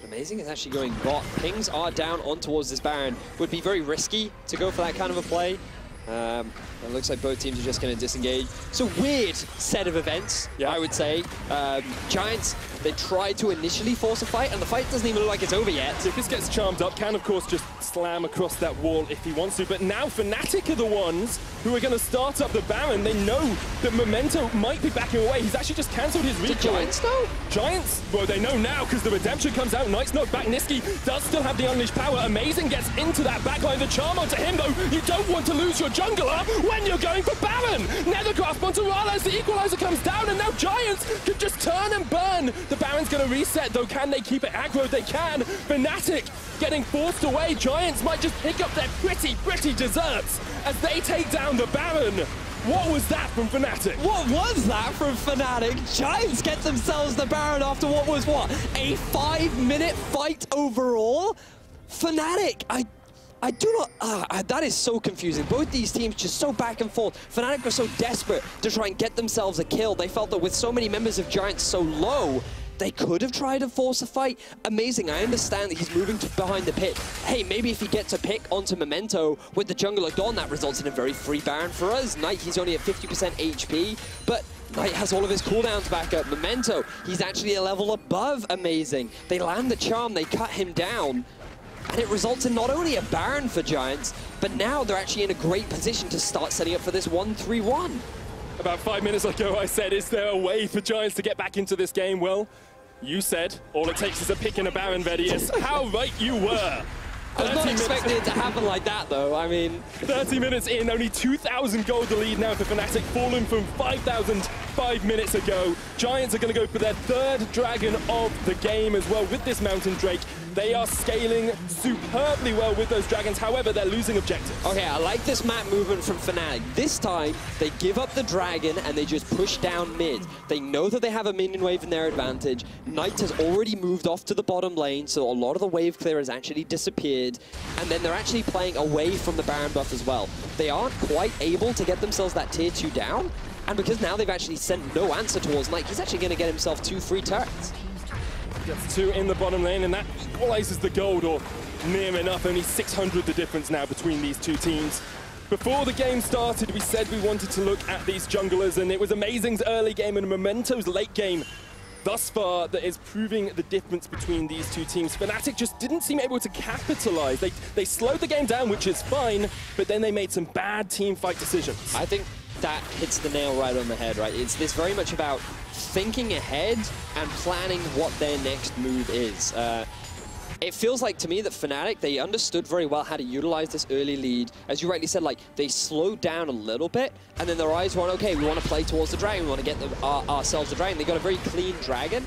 Amazing is actually going bot. Pings are down on towards this Baron. Would be very risky to go for that kind of a play. It looks like both teams are just going to disengage. It's a weird set of events, yeah. I would say. Giants, they tried to initially force a fight, and the fight doesn't even look like it's over yet. Kikis gets charmed up, can of course just slam across that wall if he wants to, but now Fnatic are the ones who are going to start up the Baron. They know that Memento might be backing away. He's actually just cancelled his recoil. Giants though? Giants, well they know now because the redemption comes out. Knight's knocked back. Niski does still have the unleashed power. Amazing gets into that backline. The charm onto him though. You don't want to lose your jungler when you're going for Baron. Nethergrasp onto Rales. The equalizer comes down and now Giants could just turn and burn. The Baron's going to reset though. Can they keep it aggro? They can. Fnatic getting forced away. Giants might just pick up their pretty desserts as they take down the Baron. What was that from Fnatic? What was that from Fnatic? Giants get themselves the Baron after what was, what, a 5-minute fight overall? Fnatic, I do not, that is so confusing. Both these teams just so back and forth. Fnatic were so desperate to try and get themselves a kill. They felt that with so many members of Giants so low, they could have tried to force a fight. Amazing, I understand that he's moving behind the pit. Hey, maybe if he gets a pick onto Memento with the jungler gone, that results in a very free Baron for us. Knight, he's only at 50% HP, but Knight has all of his cooldowns back up. Memento, he's actually a level above Amazing. They land the charm, they cut him down, and it results in not only a Baron for Giants, but now they're actually in a great position to start setting up for this 1-3-1. About 5 minutes ago, I said, is there a way for Giants to get back into this game? Well, you said, all it takes is a pick and a Baron, Vedius. How right you were. I was not expecting it to happen like that, though. I mean... 30 minutes in, only 2,000 gold the lead now for Fnatic, fallen from 5,000 5 minutes ago. Giants are going to go for their 3rd dragon of the game as well with this Mountain Drake. They are scaling superbly well with those dragons, however, they're losing objectives. Okay, I like this map movement from Fnatic. This time, they give up the dragon and they just push down mid. They know that they have a minion wave in their advantage. Knight has already moved off to the bottom lane, so a lot of the wave clear has actually disappeared. And then they're actually playing away from the Baron buff as well. They aren't quite able to get themselves that tier 2 down, and because now they've actually sent no answer towards Knight, he's actually going to get himself 2 free turrets. Gets 2 in the bottom lane, and that equalizes the gold, or near enough. Only 600 the difference now between these two teams. Before the game started, we said we wanted to look at these junglers, and it was Amazing's early game and Memento's late game thus far that is proving the difference between these two teams. Fnatic just didn't seem able to capitalize. They slowed the game down, which is fine, but then they made some bad team fight decisions. I think that hits the nail right on the head, right? It's this very much about thinking ahead and planning what their next move is. It feels like to me that Fnatic, they understood very well how to utilize this early lead. As you rightly said, like, they slowed down a little bit, and then their eyes went, okay, we want to play towards the dragon, we want to get ourselves the dragon. They got a very clean dragon,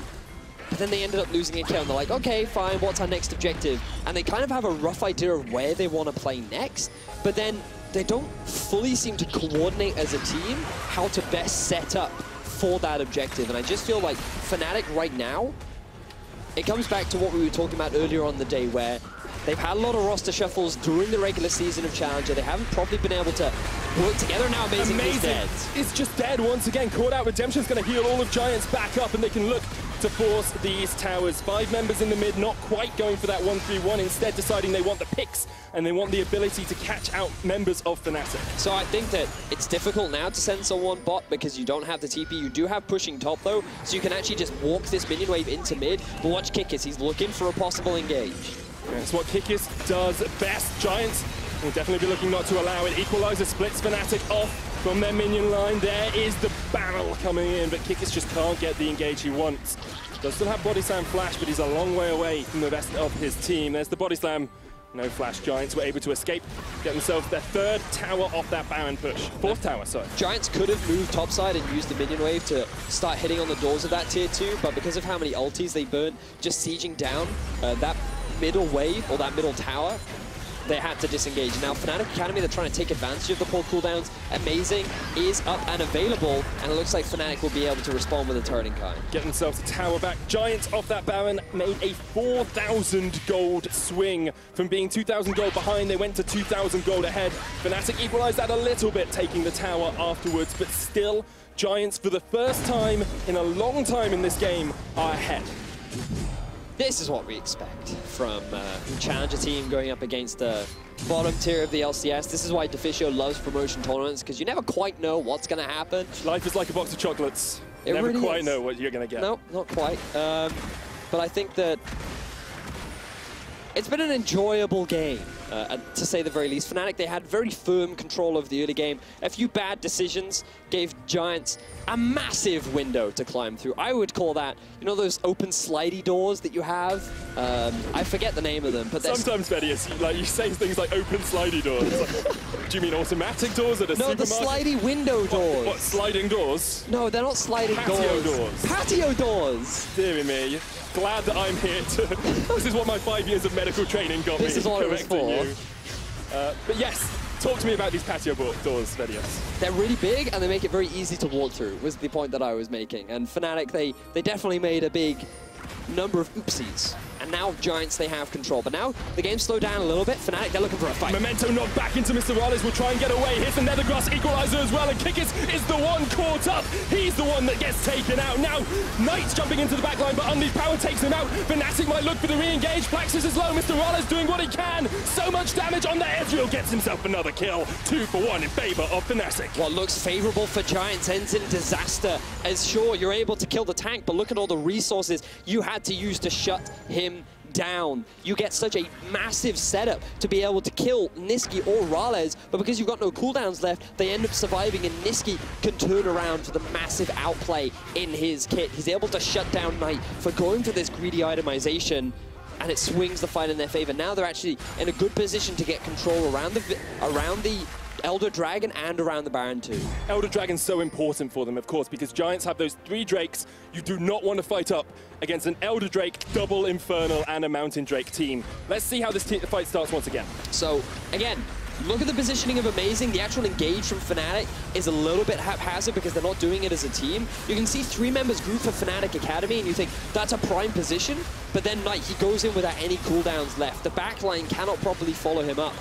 but then they ended up losing a kill, and they're like, okay, fine, what's our next objective? And they kind of have a rough idea of where they want to play next, but then they don't fully seem to coordinate as a team how to best set up for that objective. And I just feel like Fnatic right now, it comes back to what we were talking about earlier on the day, where they've had a lot of roster shuffles during the regular season of Challenger. They haven't properly been able to work together. Now Amazing is dead. It's just dead once again. Caught out. Redemption's going to heal all of Giants back up, and they can look to force these towers. 5 members in the mid, not quite going for that 1-3-1, instead deciding they want the picks and they want the ability to catch out members of Fnatic. So I think that it's difficult now to send someone bot because you don't have the TP. You do have pushing top though, so you can actually just walk this minion wave into mid. But watch Kikis, he's looking for a possible engage. That's what Kikis does best. Giants will definitely be looking not to allow it. Equalizer splits Fnatic off from their minion line. There is the barrel coming in, but Kikis just can't get the engage he wants. Does still have body slam flash, but he's a long way away from the rest of his team. There's the body slam. No flash. Giants were able to escape, get themselves their 3rd tower off that Baron push. 4th tower, sorry. Giants could have moved topside and used the minion wave to start hitting on the doors of that tier 2, but because of how many ultis they burnt just sieging down that middle wave or that middle tower, they had to disengage. Now Fnatic Academy, they're trying to take advantage of the pull cooldowns. Amazing is up and available, and it looks like Fnatic will be able to respond with a turn in kind. Get themselves a tower back. Giants off that Baron made a 4,000 gold swing. From being 2,000 gold behind, they went to 2,000 gold ahead. Fnatic equalized that a little bit, taking the tower afterwards, but still, Giants, for the first time in a long time in this game, are ahead. This is what we expect from a challenger team going up against the bottom tier of the LCS. This is why Deficio loves promotion tournaments, because you never quite know what's going to happen. Life is like a box of chocolates. You never really quite know what you're going to get. No, not quite. But I think that it's been an enjoyable game, to say the very least. Fnatic, they had very firm control of the early game. A few bad decisions gave Giants a massive window to climb through. I would call that, you know, those open slidey doors that you have? I forget the name of them, but sometimes, Vedius, like, you say things like open slidey doors. Like, do you mean automatic doors at a supermarket? No, the slidey window doors. What, sliding doors? No, they're not sliding Patio doors. Patio doors. Dear me. Glad that I'm here to... This is what my 5 years of medical training got me. This is what it was for. You. But yes, talk to me about these patio doors, Vedius. They're really big and they make it very easy to walk through, was the point that I was making. And Fnatic, they definitely made a big number of oopsies. And now Giants, they have control. But now the game slowed down a little bit. Fnatic, they're looking for a fight. Memento knocked back into Mr. Morales. Will try and get away. Here's the Nethergrass equalizer as well. And Kikis is the one caught up. He's the one that gets taken out. Now, Knight's jumping into the backline, but Unleashed Power takes him out. Fnatic might look for the re-engage. Plaxis is low. Mr. Morales doing what he can. So much damage on that. Ezreal gets himself another kill. 2 for 1 in favor of Fnatic. What looks favorable for Giants ends in disaster. As sure, you're able to kill the tank, but look at all the resources you had to use to shut him down. You get such a massive setup to be able to kill Niski or Rales, but because you've got no cooldowns left, they end up surviving, and Niski can turn around for the massive outplay in his kit. He's able to shut down Knight for going for this greedy itemization, and it swings the fight in their favor. Now they're actually in a good position to get control around the Elder Dragon and around the Baron too. Elder Dragon's so important for them, of course, because Giants have those 3 Drakes. You do not want to fight up against an Elder Drake, double Infernal, and a Mountain Drake team. Let's see how this fight starts once again. So, again, look at the positioning of Amazing. The actual engage from Fnatic is a little bit haphazard because they're not doing it as a team. You can see 3 members group for Fnatic Academy, and you think that's a prime position, but then Knight, he goes in without any cooldowns left. The backline cannot properly follow him up.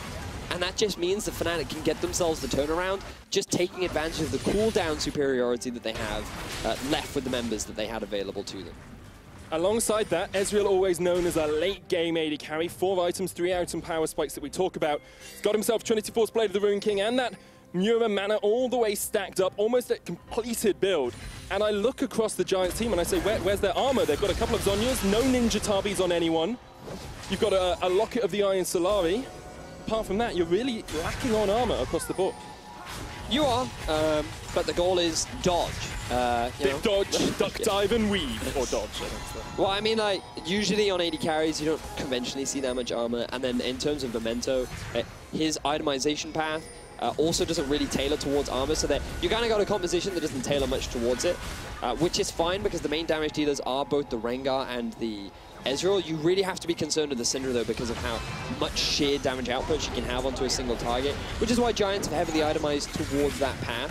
And that just means that Fnatic can get themselves the turnaround, just taking advantage of the cooldown superiority that they have left with the members that they had available to them. Alongside that, Ezreal, always known as a late game AD carry, 4 items, 3 item power spikes that we talk about. He's got himself Trinity Force Blade of the Rune King and that Mura mana all the way stacked up, almost a completed build. And I look across the Giants team and I say, where's their armor? They've got a couple of Zhonyas, no Ninja Tabis on anyone. You've got a Locket of the Iron Solari. Apart from that, you're really lacking on armor across the board. You are, but the goal is dodge. Dodge, duck, dive, and weave, or dodge. Well, I mean, like, usually on AD carries, you don't conventionally see that much armor. And then in terms of Memento, his itemization path also doesn't really tailor towards armor, so that you kind of got a composition that doesn't tailor much towards it, which is fine because the main damage dealers are both the Rengar and the Ezreal. You really have to be concerned with the Syndra though because of how much sheer damage output she can have onto a single target, which is why Giants have heavily itemized towards that path.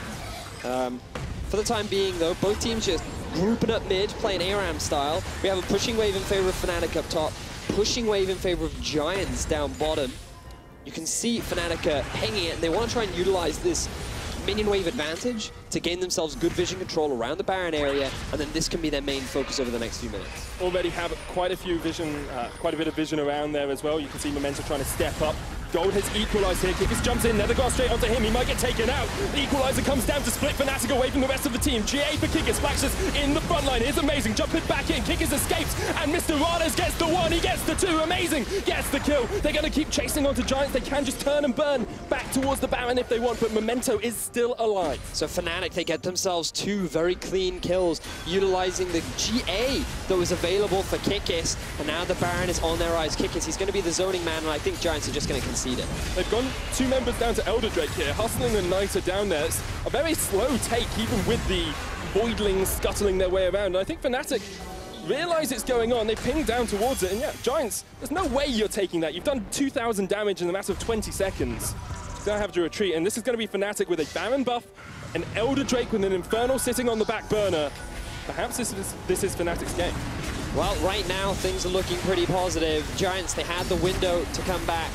For the time being though, both teams just grouping up mid, playing ARAM style. We have a pushing wave in favor of Fnatic up top, pushing wave in favor of Giants down bottom. You can see Fnatic hanging it, and they want to try and utilize this minion wave advantage to gain themselves good vision control around the Baron area, and then this can be their main focus over the next few minutes. Already have quite a bit of vision around there as well. You can see Memento trying to step up. Gold has equalized here. Kickus jumps in, Nethergrass straight onto him. He might get taken out. The equalizer comes down to split Fnatic away from the rest of the team. GA for Kickus, Flashes in the front line. Here's amazing. Jumping back in. Kickus escapes, and Mr. Rales gets the one. He gets the two. Amazing. Gets the kill. They're going to keep chasing onto Giants. They can just turn and burn back towards the Baron if they want, but Memento is still alive. So Fnatic, they get themselves two very clean kills, utilizing the GA that was available for Kickus, and now the Baron is on their eyes. Kickus, he's going to be the zoning man, and I think Giants are just going to concede it. They've gone two members down to Elder Drake here. Hustling and Knight are down there. It's a very slow take, even with the Voidlings scuttling their way around. And I think Fnatic realize it's going on. They ping down towards it, and yeah, Giants, there's no way you're taking that. You've done 2,000 damage in a matter of 20 seconds. You're going to have to retreat, and this is going to be Fnatic with a Baron buff, an Elder Drake with an Infernal sitting on the back burner. Perhaps this is Fnatic's game. Well, right now, things are looking pretty positive. Giants, they had the window to come back.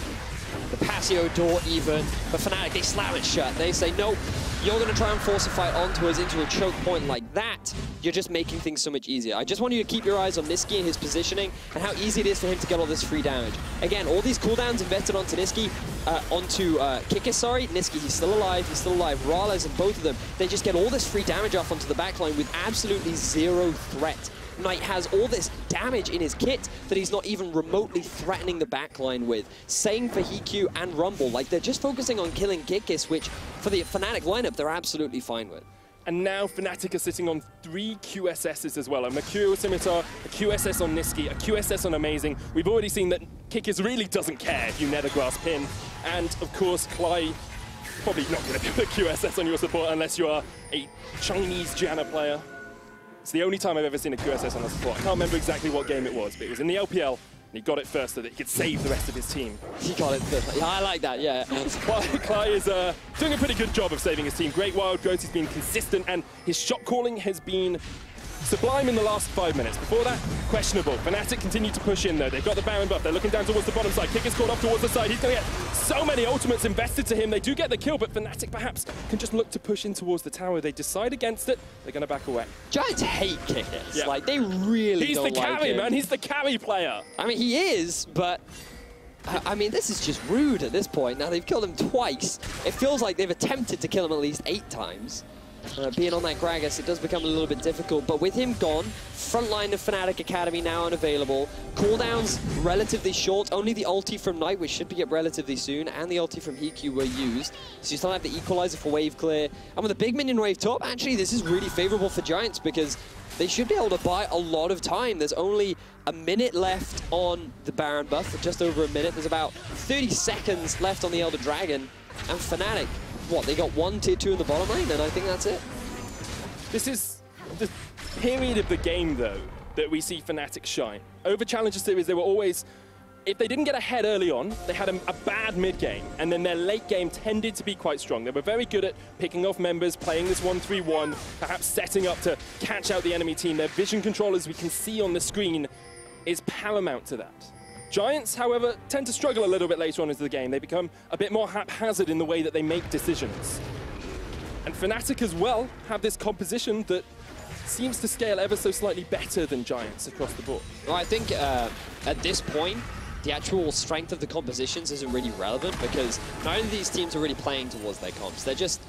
The patio door even, but Fnatic, they slam it shut. They say, nope, you're going to try and force a fight onto us into a choke point like that. You're just making things so much easier. I just want you to keep your eyes on Niski and his positioning and how easy it is for him to get all this free damage. Again, all these cooldowns invested onto Niski, Kickus, sorry. Niski, he's still alive, Rales and both of them, they just get all this free damage off onto the backline with absolutely zero threat. Knight has all this damage in his kit that he's not even remotely threatening the backline with. Same for Hiku and Rumble. Like, they're just focusing on killing Kickus, which for the Fnatic lineup, they're absolutely fine with. And now Fnatic are sitting on 3 QSSs as well. A Mercurial Scimitar, a QSS on Niski, a QSS on Amazing. We've already seen that Kickus really doesn't care if you Nethergrass pin. And of course, Klai probably not going to put a QSS on your support unless you are a Chinese Janna player. It's the only time I've ever seen a QSS on a support. I can't remember exactly what game it was, but it was in the LPL, and he got it first so that he could save the rest of his team. He got it first. Yeah, I like that, yeah. Klai is doing a pretty good job of saving his team. Great wild growth, he's been consistent, and his shot calling has been sublime in the last 5 minutes. Before that, questionable. Fnatic continue to push in though. They've got the Baron buff. They're looking down towards the bottom side. Kick is caught up towards the side. He's going to get so many ultimates invested to him. They do get the kill, but Fnatic perhaps can just look to push in towards the tower. They decide against it. They're going to back away. Giants hate Kickus. Yeah. Like, they really don't like him. He's the carry, man. He's the carry player. I mean, he is, but I mean, this is just rude at this point. Now, they've killed him twice. It feels like they've attempted to kill him at least 8 times. Being on that Gragas, it does become a little bit difficult, but with him gone, front line of Fnatic Academy now unavailable, cooldowns relatively short, only the ulti from Knight, which should be up relatively soon, and the ulti from Hiku were used, so you still have the equalizer for wave clear, and with a big minion wave top, actually this is really favorable for Giants because they should be able to buy a lot of time. There's only a minute left on the Baron buff, just over a minute. There's about 30 seconds left on the Elder Dragon, and Fnatic, what, they got 1 tier 2 in the bottom lane, and I think that's it. This is the period of the game, though, that we see Fnatic shine. Over Challenger Series, they were always, if they didn't get ahead early on, they had a bad mid-game, and then their late game tended to be quite strong. They were very good at picking off members, playing this 1-3-1, perhaps setting up to catch out the enemy team. Their vision control, as we can see on the screen, is paramount to that. Giants, however, tend to struggle a little bit later on into the game. They become a bit more haphazard in the way that they make decisions. And Fnatic as well have this composition that seems to scale ever so slightly better than Giants across the board. Well, I think at this point, the actual strength of the compositions isn't really relevant because neither of these teams are really playing towards their comps. They're just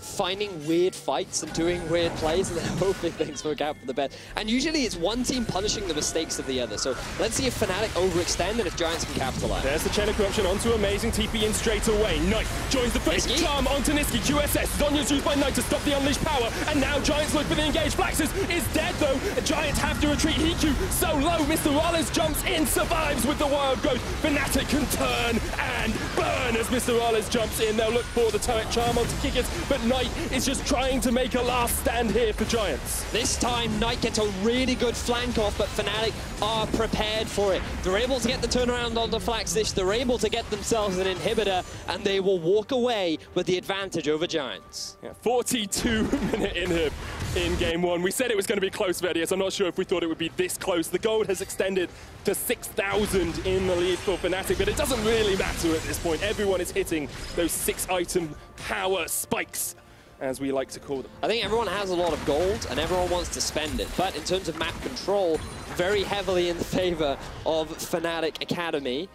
finding weird fights and doing weird plays and then hoping things work out for the best. And usually it's one team punishing the mistakes of the other. So let's see if Fnatic overextend and if Giants can capitalize. There's the chain of corruption onto Amazing, TP in straight away. Knight joins the face, charm onto Niski, QSS. Zonya's used by Knight to stop the unleashed power. And now Giants look for the engage. Flaxus is dead though. Giants have to retreat. Hiku so low. Mr. Rales jumps in, survives with the wild growth. Fnatic can turn and burn as Mr. Rales jumps in. They'll look for the turret charm onto Kickus, but Knight is just trying to make a last stand here for Giants. This time, Knight gets a really good flank off, but Fnatic are prepared for it. They're able to get the turnaround onto Flaxdish, they're able to get themselves an inhibitor, and they will walk away with the advantage over Giants. Yeah, 42-minute inhib in game 1. We said it was going to be close, Vedius. I'm not sure if we thought it would be this close. The gold has extended to 6,000 in the lead for Fnatic, but it doesn't really matter at this point. Everyone is hitting those 6-item power spikes as we like to call them. I think everyone has a lot of gold, and everyone wants to spend it. But in terms of map control, very heavily in the favor of Fnatic Academy.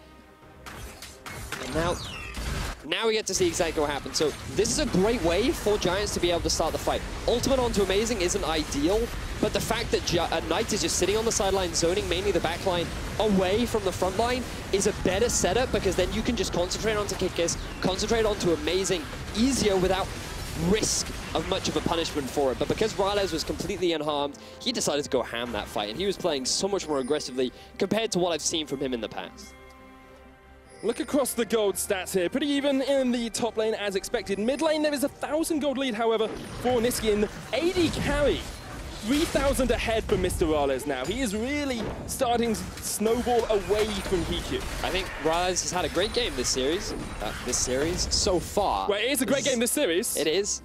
And now we get to see exactly what happens. So this is a great way for Giants to be able to start the fight. Ultimate onto Amazing isn't ideal, but the fact that Knight is just sitting on the sideline, zoning mainly the backline away from the front line is a better setup, because then you can just concentrate onto Kickers, concentrate onto Amazing easier without risk of much of a punishment for it. But because Rylez was completely unharmed, he decided to go ham that fight, and he was playing so much more aggressively compared to what I've seen from him in the past. Look across the gold stats here. Pretty even in the top lane as expected. Mid lane, there is a 1,000 gold lead, however, for Nisqy. In AD carry, 3,000 ahead for Mr. Rylez now. He is really starting to snowball away from Hiku. I think Rylez has had a great game this series. So far. Well, it is a great game this series. It is.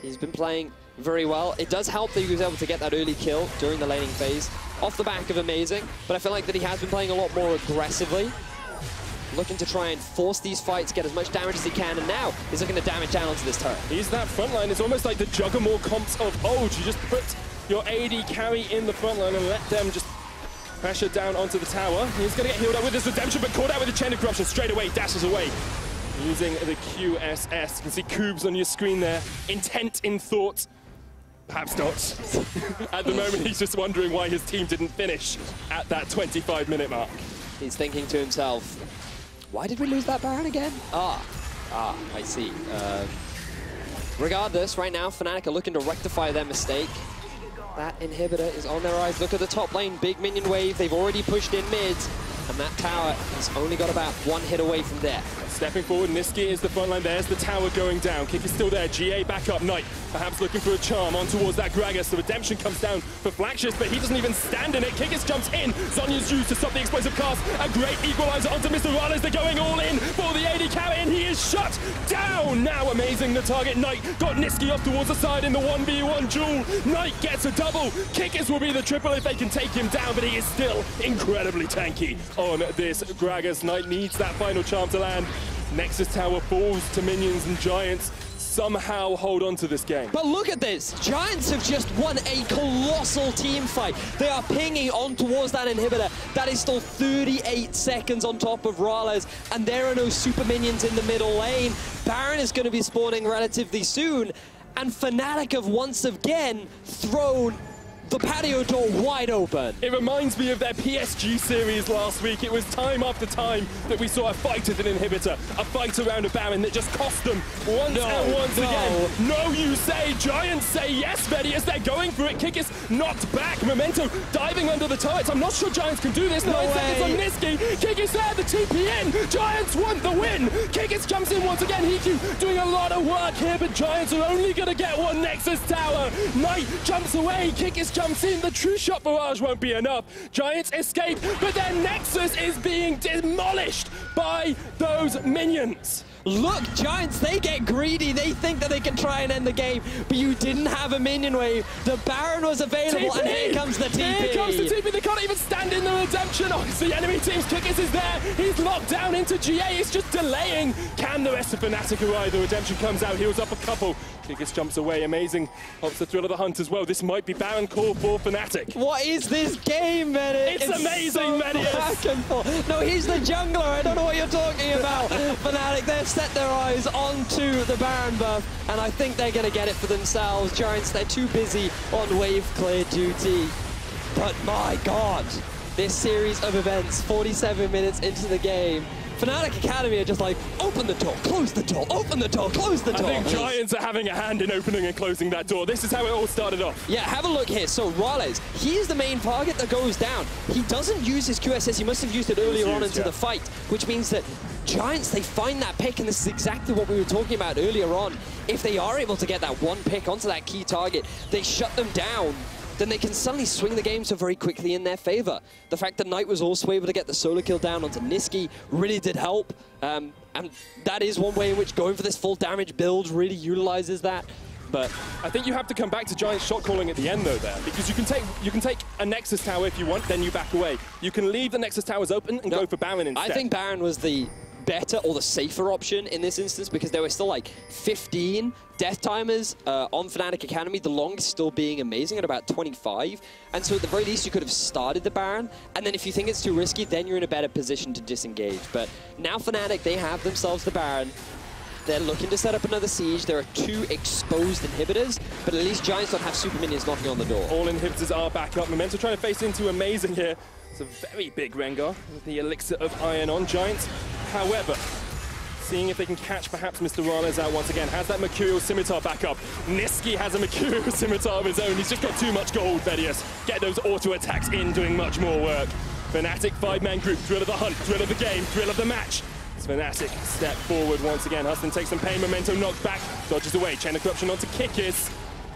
He's been playing very well. It does help that he was able to get that early kill during the laning phase off the back of Amazing, but I feel like that he has been playing a lot more aggressively, looking to try and force these fights, get as much damage as he can, and now he's looking to damage down onto this turret. He's that front line. It's almost like the Juggernaut comps of old. You just put your AD carry in the front line and let them just pressure down onto the tower. He's going to get healed up with his redemption, but caught out with the chain of corruption. Straight away, dashes away. Using the QSS. You can see Koobs on your screen there. Intent in thought. Perhaps not. At the moment, he's just wondering why his team didn't finish at that 25-minute mark. He's thinking to himself, why did we lose that Baron again? I see. Regardless, right now, Fnatic are looking to rectify their mistake. That inhibitor is on their eyes. Look at the top lane, big minion wave. They've already pushed in mids, and that tower has only got about one hit away from death. Stepping forward, Nisqy is the front line. There's the tower going down. Kick is still there. GA back up. Knight perhaps looking for a charm on towards that Gragas. The redemption comes down for Flaxius, but he doesn't even stand in it. Kickis jumps in. Zonya's used to stop the explosive cast. A great equalizer onto Mr. Rylez. They're going all in for the AD carry, and he is shut down. Now Amazing the target. Knight got Nisqy off towards the side in the 1v1 duel. Knight gets a double. Kickis will be the triple if they can take him down, but he is still incredibly tanky on this Gragas. Knight needs that final charm to land. Nexus tower falls to minions, and Giants somehow hold on to this game. But look at this. Giants have just won a colossal team fight. They are pinging on towards that inhibitor. That is still 38 seconds on top of Rylez, and there are no super minions in the middle lane. Baron is going to be spawning relatively soon, and Fnatic have once again thrown the patio door wide open. It reminds me of their PSG series last week. It was time after time that we saw a fight at an inhibitor, a fight around a Baron that just cost them once again. No, you say. Giants say yes, Vedius. They're going for it. Kick is knocked back. Memento diving under the turrets. I'm not sure Giants can do this. 9 seconds on Nisqy. Kick is there, the TP in. Giants want the win. Kickis jumps in once again. Hiku doing a lot of work here, but Giants are only going to get one Nexus tower. Knight jumps away. Kickis jumps in. The true shot barrage won't be enough. Giants escape, but their Nexus is being demolished by those minions. Look, Giants, they get greedy. They think that they can try and end the game, but you didn't have a minion wave. The Baron was available, and here comes the TP. Here comes the TP. They can't even stand in the redemption. Oh, the enemy team's Kickis is there. He's locked down into GA. It's just delaying. Can the rest of Fnatic arrive? The redemption comes out, heals up a couple. Kickis jumps away. Amazing. Helps the thrill of the hunt as well. This might be Baron call for Fnatic. What is this game, Vedius? It's amazing, so Vedius. No, he's the jungler. I don't know what you're talking about. Fnatic, they've set their eyes onto the Baron buff, and I think they're going to get it for themselves. Giants, they're too busy on wave clear duty. But my God, this series of events, 47 minutes into the game, Fnatic Academy are just like, open the door, close the door, open the door, close the door. I think Giants are having a hand in opening and closing that door. This is how it all started off. Yeah, have a look here. So Rylez, he's the main target that goes down. He doesn't use his QSS. He must have used it earlier on into the fight, which means that Giants, they find that pick, and this is exactly what we were talking about earlier on. If they are able to get that one pick onto that key target, they shut them down, then they can suddenly swing the game so very quickly in their favor. The fact that Knight was also able to get the solo kill down onto Nisqy really did help. And that is one way in which going for this full damage build really utilizes that. But I think you have to come back to Giants shot calling at the end though there, because you can take a Nexus tower if you want, then you back away. You can leave the Nexus towers open and go for Baron instead. I think Baron was the better or the safer option in this instance, because there were still like 15 death timers on Fnatic Academy, the longest still being amazing at about 25. And so at the very least, you could have started the Baron. And then if you think it's too risky, then you're in a better position to disengage. But now Fnatic, they have themselves the Baron. They're looking to set up another siege. There are 2 exposed inhibitors, but at least Giants don't have super minions knocking on the door. All inhibitors are back up. Memento trying to face into Amazing here. It's a very big Rengar with the Elixir of Iron on Giants. However, seeing if they can catch perhaps Mr. Rales out once again. Has that Mercurial Scimitar back up. Niski has a Mercurial Scimitar of his own. He's just got too much gold, Vedius. Get those auto attacks in, doing much more work. Fnatic 5-man group, thrill of the hunt, thrill of the game, thrill of the match. Fnatic step forward once again. Huston takes some pain. Memento knocked back, dodges away. Chain of Corruption onto Kikis.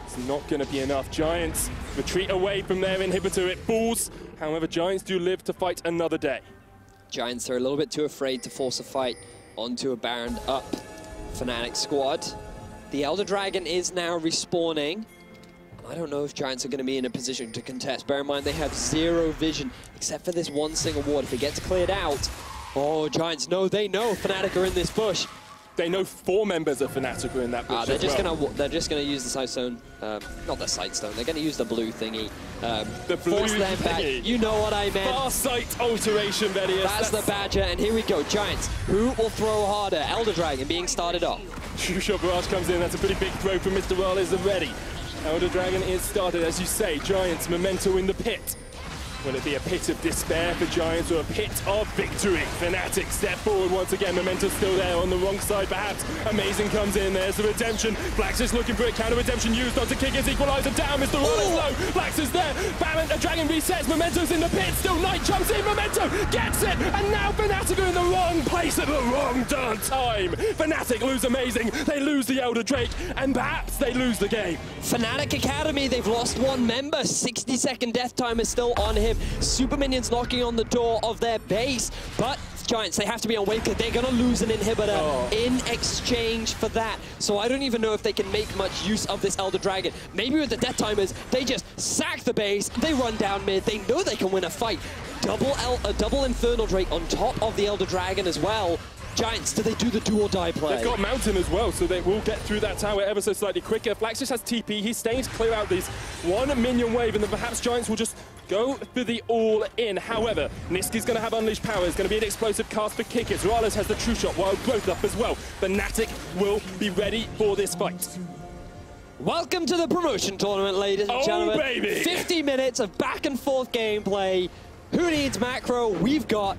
It's not going to be enough. Giants retreat away from their inhibitor. It falls. However, Giants do live to fight another day. Giants are a little bit too afraid to force a fight onto a Baron up Fnatic squad. The Elder Dragon is now respawning. I don't know if Giants are going to be in a position to contest. Bear in mind, they have 0 vision, except for this one single ward. If it gets cleared out, oh, Giants know, they know Fnatic are in this bush. They know 4 members of Fnatic are in that bush they're just gonna use the Sight Stone, not the Sight Stone. They're gonna use the blue thingy. The blue force them back. You know what I meant. Far sight alteration, Vedius. That's the Badger, and here we go. Giants. Who will throw harder? Elder Dragon being started off. Shot Barrage comes in. That's a pretty big throw from Mr. Rales already. Elder Dragon is started, as you say. Giants, Memento in the pit. Will it be a pit of despair for Giants or a pit of victory? Fnatic step forward once again. Momentum's still there on the wrong side, perhaps. Amazing comes in. There's the redemption. Black's just looking for it. Counter redemption used onto kick his equalizer down. Mr. Rales low. Black's is there. Baron, a dragon resets. Memento's in the pit. Still Knight jumps in. Memento gets it. And now Fnatic are in the wrong place at the wrong darn time. Fnatic lose Amazing. They lose the Elder Drake. And perhaps they lose the game. Fnatic Academy, they've lost 1 member. 60-second death time is still on him. Super minions knocking on the door of their base, but Giants, they have to be on wave because they're going to lose an inhibitor in exchange for that. So I don't even know if they can make much use of this Elder Dragon. Maybe with the death timers, they just sack the base, they run down mid, they know they can win a fight. Double Infernal Drake on top of the Elder Dragon as well. Giants, do they do the do or die play? They've got Mountain as well, so they will get through that tower ever so slightly quicker. Flax just has TP. He's staying to clear out these 1 minion wave, and then perhaps Giants will just go for the all-in. However, Niski's going to have Unleashed Power. It's going to be an explosive cast for Kickers. Rales has the True Shot, while Growth up as well. Fnatic will be ready for this fight. Welcome to the promotion tournament, ladies and gentlemen. Baby. 50 minutes of back-and-forth gameplay. Who needs macro? We've got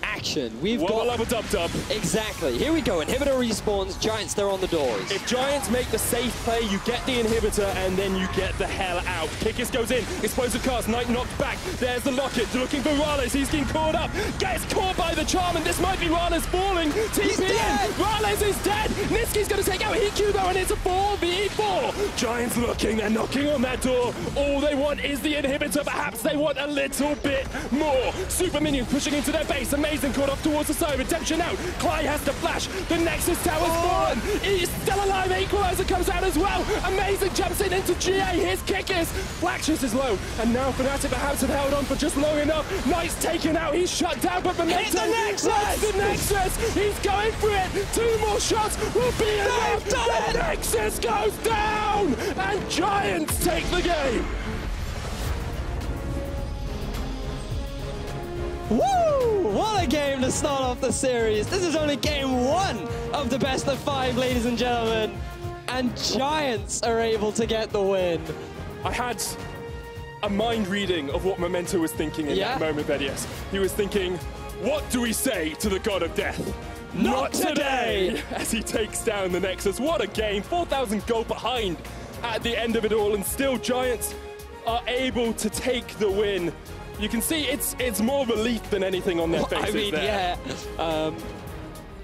action. We've got a dub-dub. Exactly. Here we go. Inhibitor respawns. Giants, they're on the doors. If Giants make the safe play, you get the inhibitor, and then you get the hell out. Kikis goes in. Explosive cast. Knight knocked back. There's the locket. Looking for Rales. He's getting caught up. Gets caught by the charm, and this might be Rales falling. TP in. Rales is dead. Niski's going to take out Hiku, though, and it's a 4v4. Giants looking. They're knocking on that door. All they want is the inhibitor. Perhaps they want a little bit more. Super minions pushing into their base. Amazing caught off towards the side. Redemption out. Clyde has to flash. The Nexus tower's fallen. He's still alive. Equalizer comes out as well. Amazing jumps in into GA. Here's Kickers. Blackshift is low. And now Fnatic perhaps have held on for just long enough. Knight's taken out. He's shut down. But Memento the Nexus. That's the Nexus. He's going for it. 2 more shots will be enough. The Nexus goes down. And Giants take the game. Woo! What a game to start off the series. This is only game 1 of the best of 5, ladies and gentlemen. And Giants are able to get the win. I had a mind reading of what Memento was thinking in that moment, Vedius. He was thinking, what do we say to the god of death? Not today! As he takes down the Nexus. What a game. 4,000 gold behind at the end of it all, and still Giants are able to take the win. You can see it's more relief than anything on their faces. I mean, there. yeah.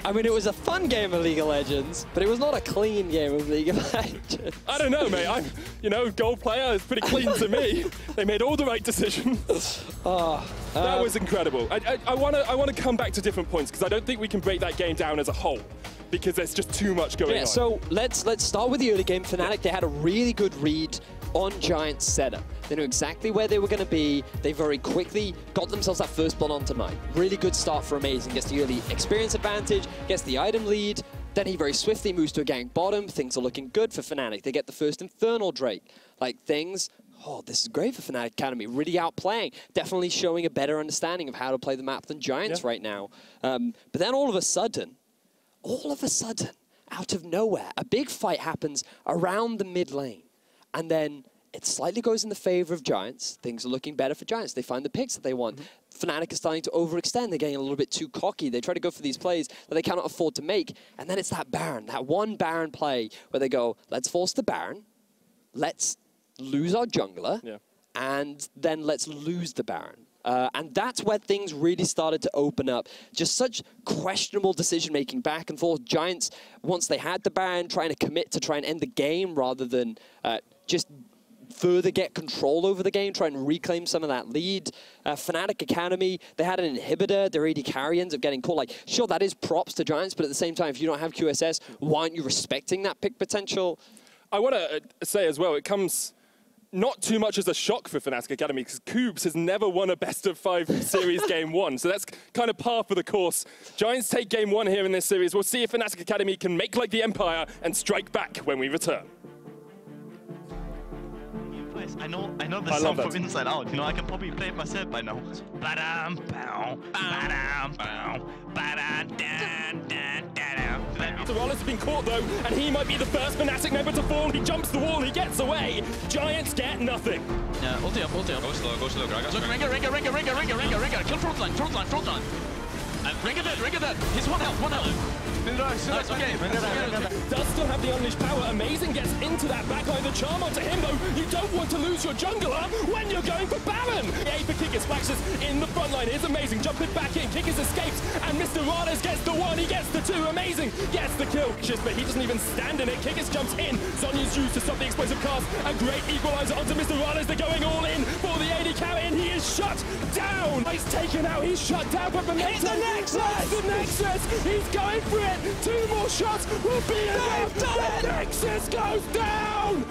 I mean, it was a fun game of League of Legends, but it was not a clean game of League of Legends. I don't know, mate. Gold player is pretty clean to me. They made all the right decisions. That was incredible. I want to come back to different points because I don't think we can break that game down as a whole because there's just too much going on. So let's start with the early game. Fnatic, they had a really good read on Giants' setup. They knew exactly where they were going to be. They very quickly got themselves that first blood onto Knight. Really good start for Amazing. Gets the early experience advantage, gets the item lead. Then he very swiftly moves to a gank bottom. Things are looking good for Fnatic. They get the first Infernal Drake. Like things, oh, this is great for Fnatic Academy. Really outplaying. Definitely showing a better understanding of how to play the map than Giants right now. But then all of a sudden, out of nowhere, a big fight happens around the mid lane. And then it slightly goes in the favor of Giants. Things are looking better for Giants. They find the picks that they want. Fnatic is starting to overextend. They're getting a little bit too cocky. They try to go for these plays that they cannot afford to make. And then it's that Baron, that one Baron play where they go, let's force the Baron, let's lose our jungler, and then let's lose the Baron. And that's where things really started to open up. Just such questionable decision-making back and forth. Giants, once they had the Baron, trying to commit to try and end the game rather than just further get control over the game, try and reclaim some of that lead. Fnatic Academy, they had an inhibitor. Their AD carry ends up getting caught. Like, sure, that is props to Giants, but at the same time, if you don't have QSS, why aren't you respecting that pick potential? I want to say as well, it comes not too much as a shock for Fnatic Academy because Cubes has never won a best-of-5 series game 1. So that's kind of par for the course. Giants take game 1 here in this series. We'll see if Fnatic Academy can make like the Empire and strike back when we return. I know the song from Inside Out. You know, I can probably play it myself by now. Ba-dam, bow, ba-dam, bow, ba-dam, dan, dan, dan. Wallace has been caught though, and he might be the first Fnatic member to fall. He jumps the wall, he gets away. Giants get nothing. Yeah, ulti up, ulti up. Go slow, Gragas. Look, Rengar. Kill front line. Rengar dead. He's one health. Nice, okay. Does still have the unleashed power. Amazing gets into that backline. The charm onto him though. You don't want to lose your jungler when you're going for Baron. A for Kickers flashes in the front line. Here's Amazing jumping back in. Kickers escapes and Mr. Rales gets the 1. He gets the 2. Amazing gets the kill. But he doesn't even stand in it. Kickers jumps in. Zonya's used to stop the explosive cast. A great equalizer onto Mr. Rales. They're going all in for the AD carry and he is shut down. He's taken out. He's shut down. But It's the Nexus! The Nexus! He's going for it! 2 more shots will be enough! The Nexus goes down!